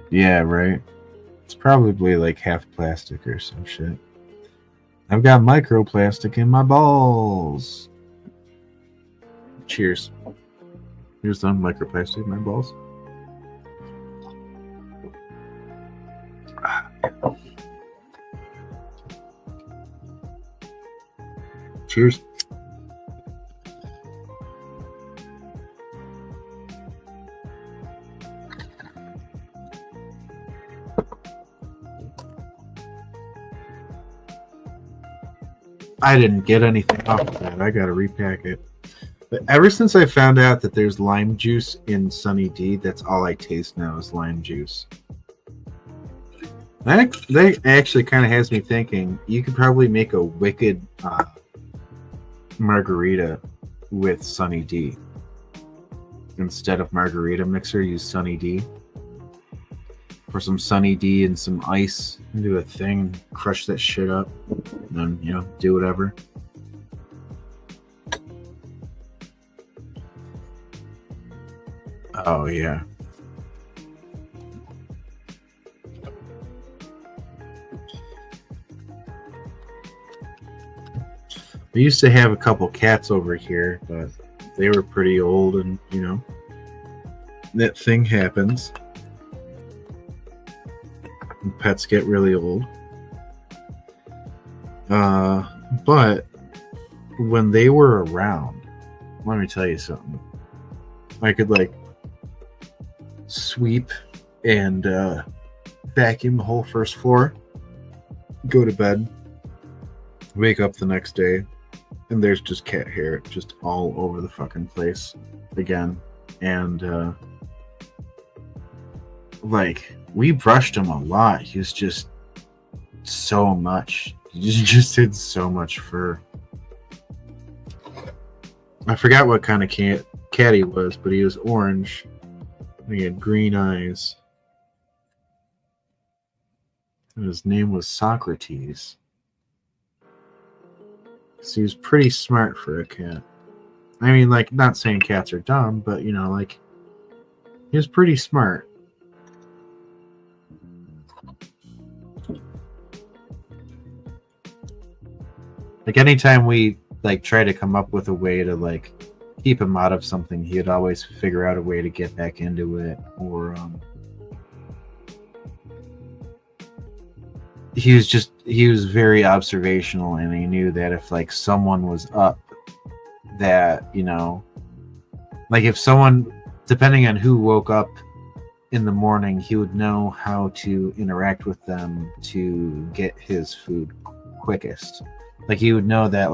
S1: Yeah, right. It's probably half plastic or some shit. I've got microplastic in my balls. Cheers. Here's some microplastic in my balls. Cheers. I didn't get anything off of that. I gotta repack it. But ever since I found out that there's lime juice in Sunny D, that's all I taste now is lime juice. That actually kind of has me thinking you could probably make a wicked margarita with Sunny D. instead of margarita mixer, use Sunny D. Pour some Sunny D and some ice into a thing, crush that shit up, and then, do whatever. Oh, yeah. We used to have a couple cats over here, but they were pretty old, and, that thing happens. Pets get really old. But when they were around, let me tell you something. I could sweep and vacuum the whole first floor, go to bed, wake up the next day, and there's just cat hair just all over the fucking place again. And we brushed him a lot. He was just so much. He just had so much fur. I forgot what kind of cat he was, but he was orange. He had green eyes. And his name was Socrates. So he was pretty smart for a cat. I mean, not saying cats are dumb, but, he was pretty smart. Anytime we, try to come up with a way to, keep him out of something, he'd always figure out a way to get back into it, or, he was very observational, and he knew that if someone was up, that if someone, depending on who woke up in the morning, he would know how to interact with them to get his food quickest. He would know that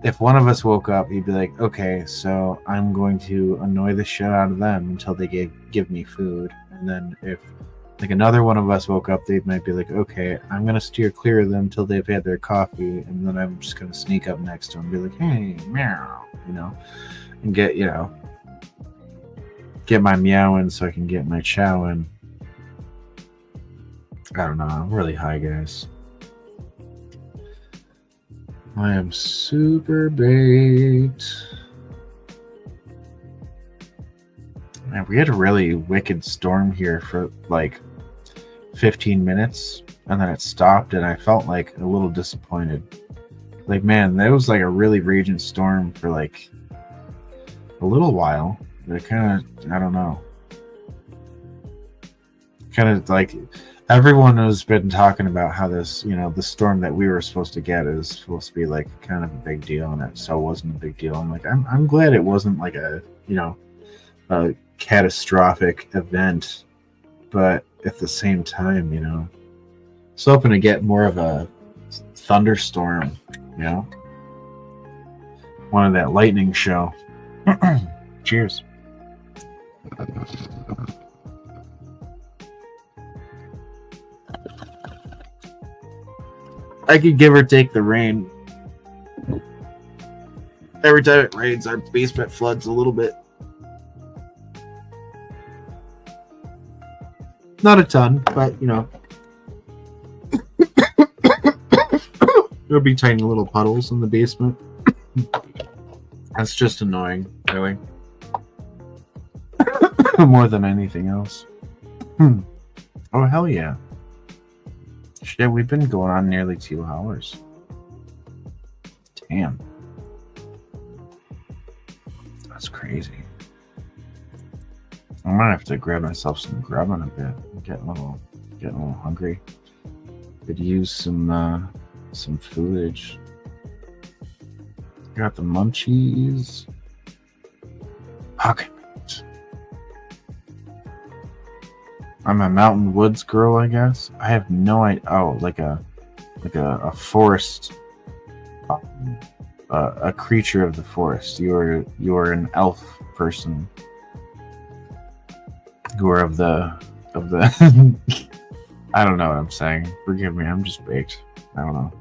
S1: if one of us woke up, he'd be like, okay, so I'm going to annoy the shit out of them until they give me food. And then if another one of us woke up, they might be like, okay, I'm going to steer clear of them until they've had their coffee, and then I'm just going to sneak up next to them and be like, hey, meow, and get my meow in so I can get my chow in. I don't know. I'm really high, guys. I am super baked. Man, we had a really wicked storm here for 15 minutes, and then it stopped, and I felt a little disappointed. Man, that was a really raging storm for a little while. But it kind of, I don't know. Kind of everyone has been talking about how this, the storm that we were supposed to get is supposed to be kind of a big deal, and it so wasn't a big deal. I'm glad it wasn't a catastrophic event, but at the same time, it's hoping to get more of a thunderstorm, one of that lightning show. Cheers. I could give or take the rain. Every time it rains, our basement floods a little bit. Not a ton, but there'll be tiny little puddles in the basement. That's just annoying, really. More than anything else. Oh, hell yeah. Shit, we've been going on nearly 2 hours. Damn. That's crazy. I might have to grab myself some grub in a bit. I'm getting a little hungry. Could use some footage. Got the munchies. Pocket meat. I'm a mountain woods girl, I guess. I have no idea. Oh, like a forest, a creature of the forest. You're an elf person. You are of the. I don't know what I'm saying. Forgive me. I'm just baked. I don't know.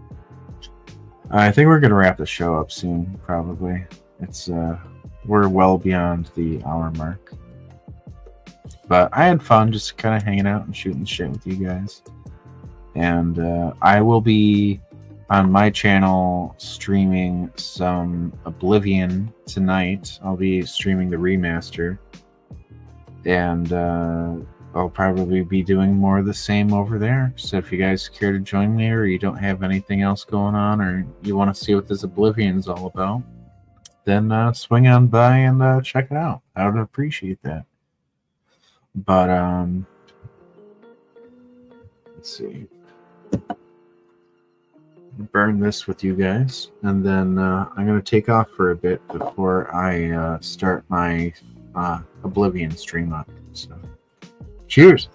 S1: I think we're gonna wrap the show up soon. Probably. It's we're well beyond the hour mark. But I had fun just kind of hanging out and shooting shit with you guys. And I will be on my channel streaming some Oblivion tonight. I'll be streaming the remaster. And I'll probably be doing more of the same over there. So if you guys care to join me, or you don't have anything else going on, or you want to see what this Oblivion's all about, then swing on by and check it out. I would appreciate that. But let's see. Burn this with you guys, and then I'm gonna take off for a bit before I start my Oblivion stream up. So, cheers.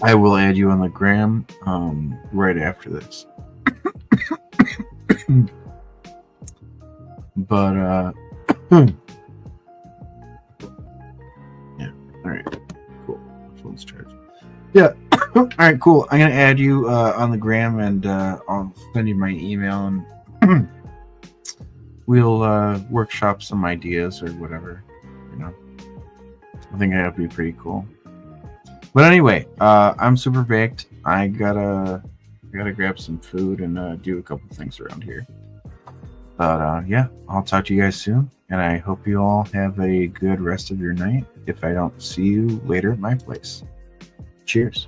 S1: I will add you on the gram right after this. But yeah, all right, cool. Phone's charged. Yeah, all right, cool. I'm gonna add you on the gram, and I'll send you my email, and we'll workshop some ideas or whatever. You know, I think that'd be pretty cool. But anyway, I'm super baked. I gotta grab some food and do a couple things around here. But yeah, I'll talk to you guys soon, and I hope you all have a good rest of your night if I don't see you later at my place. Cheers.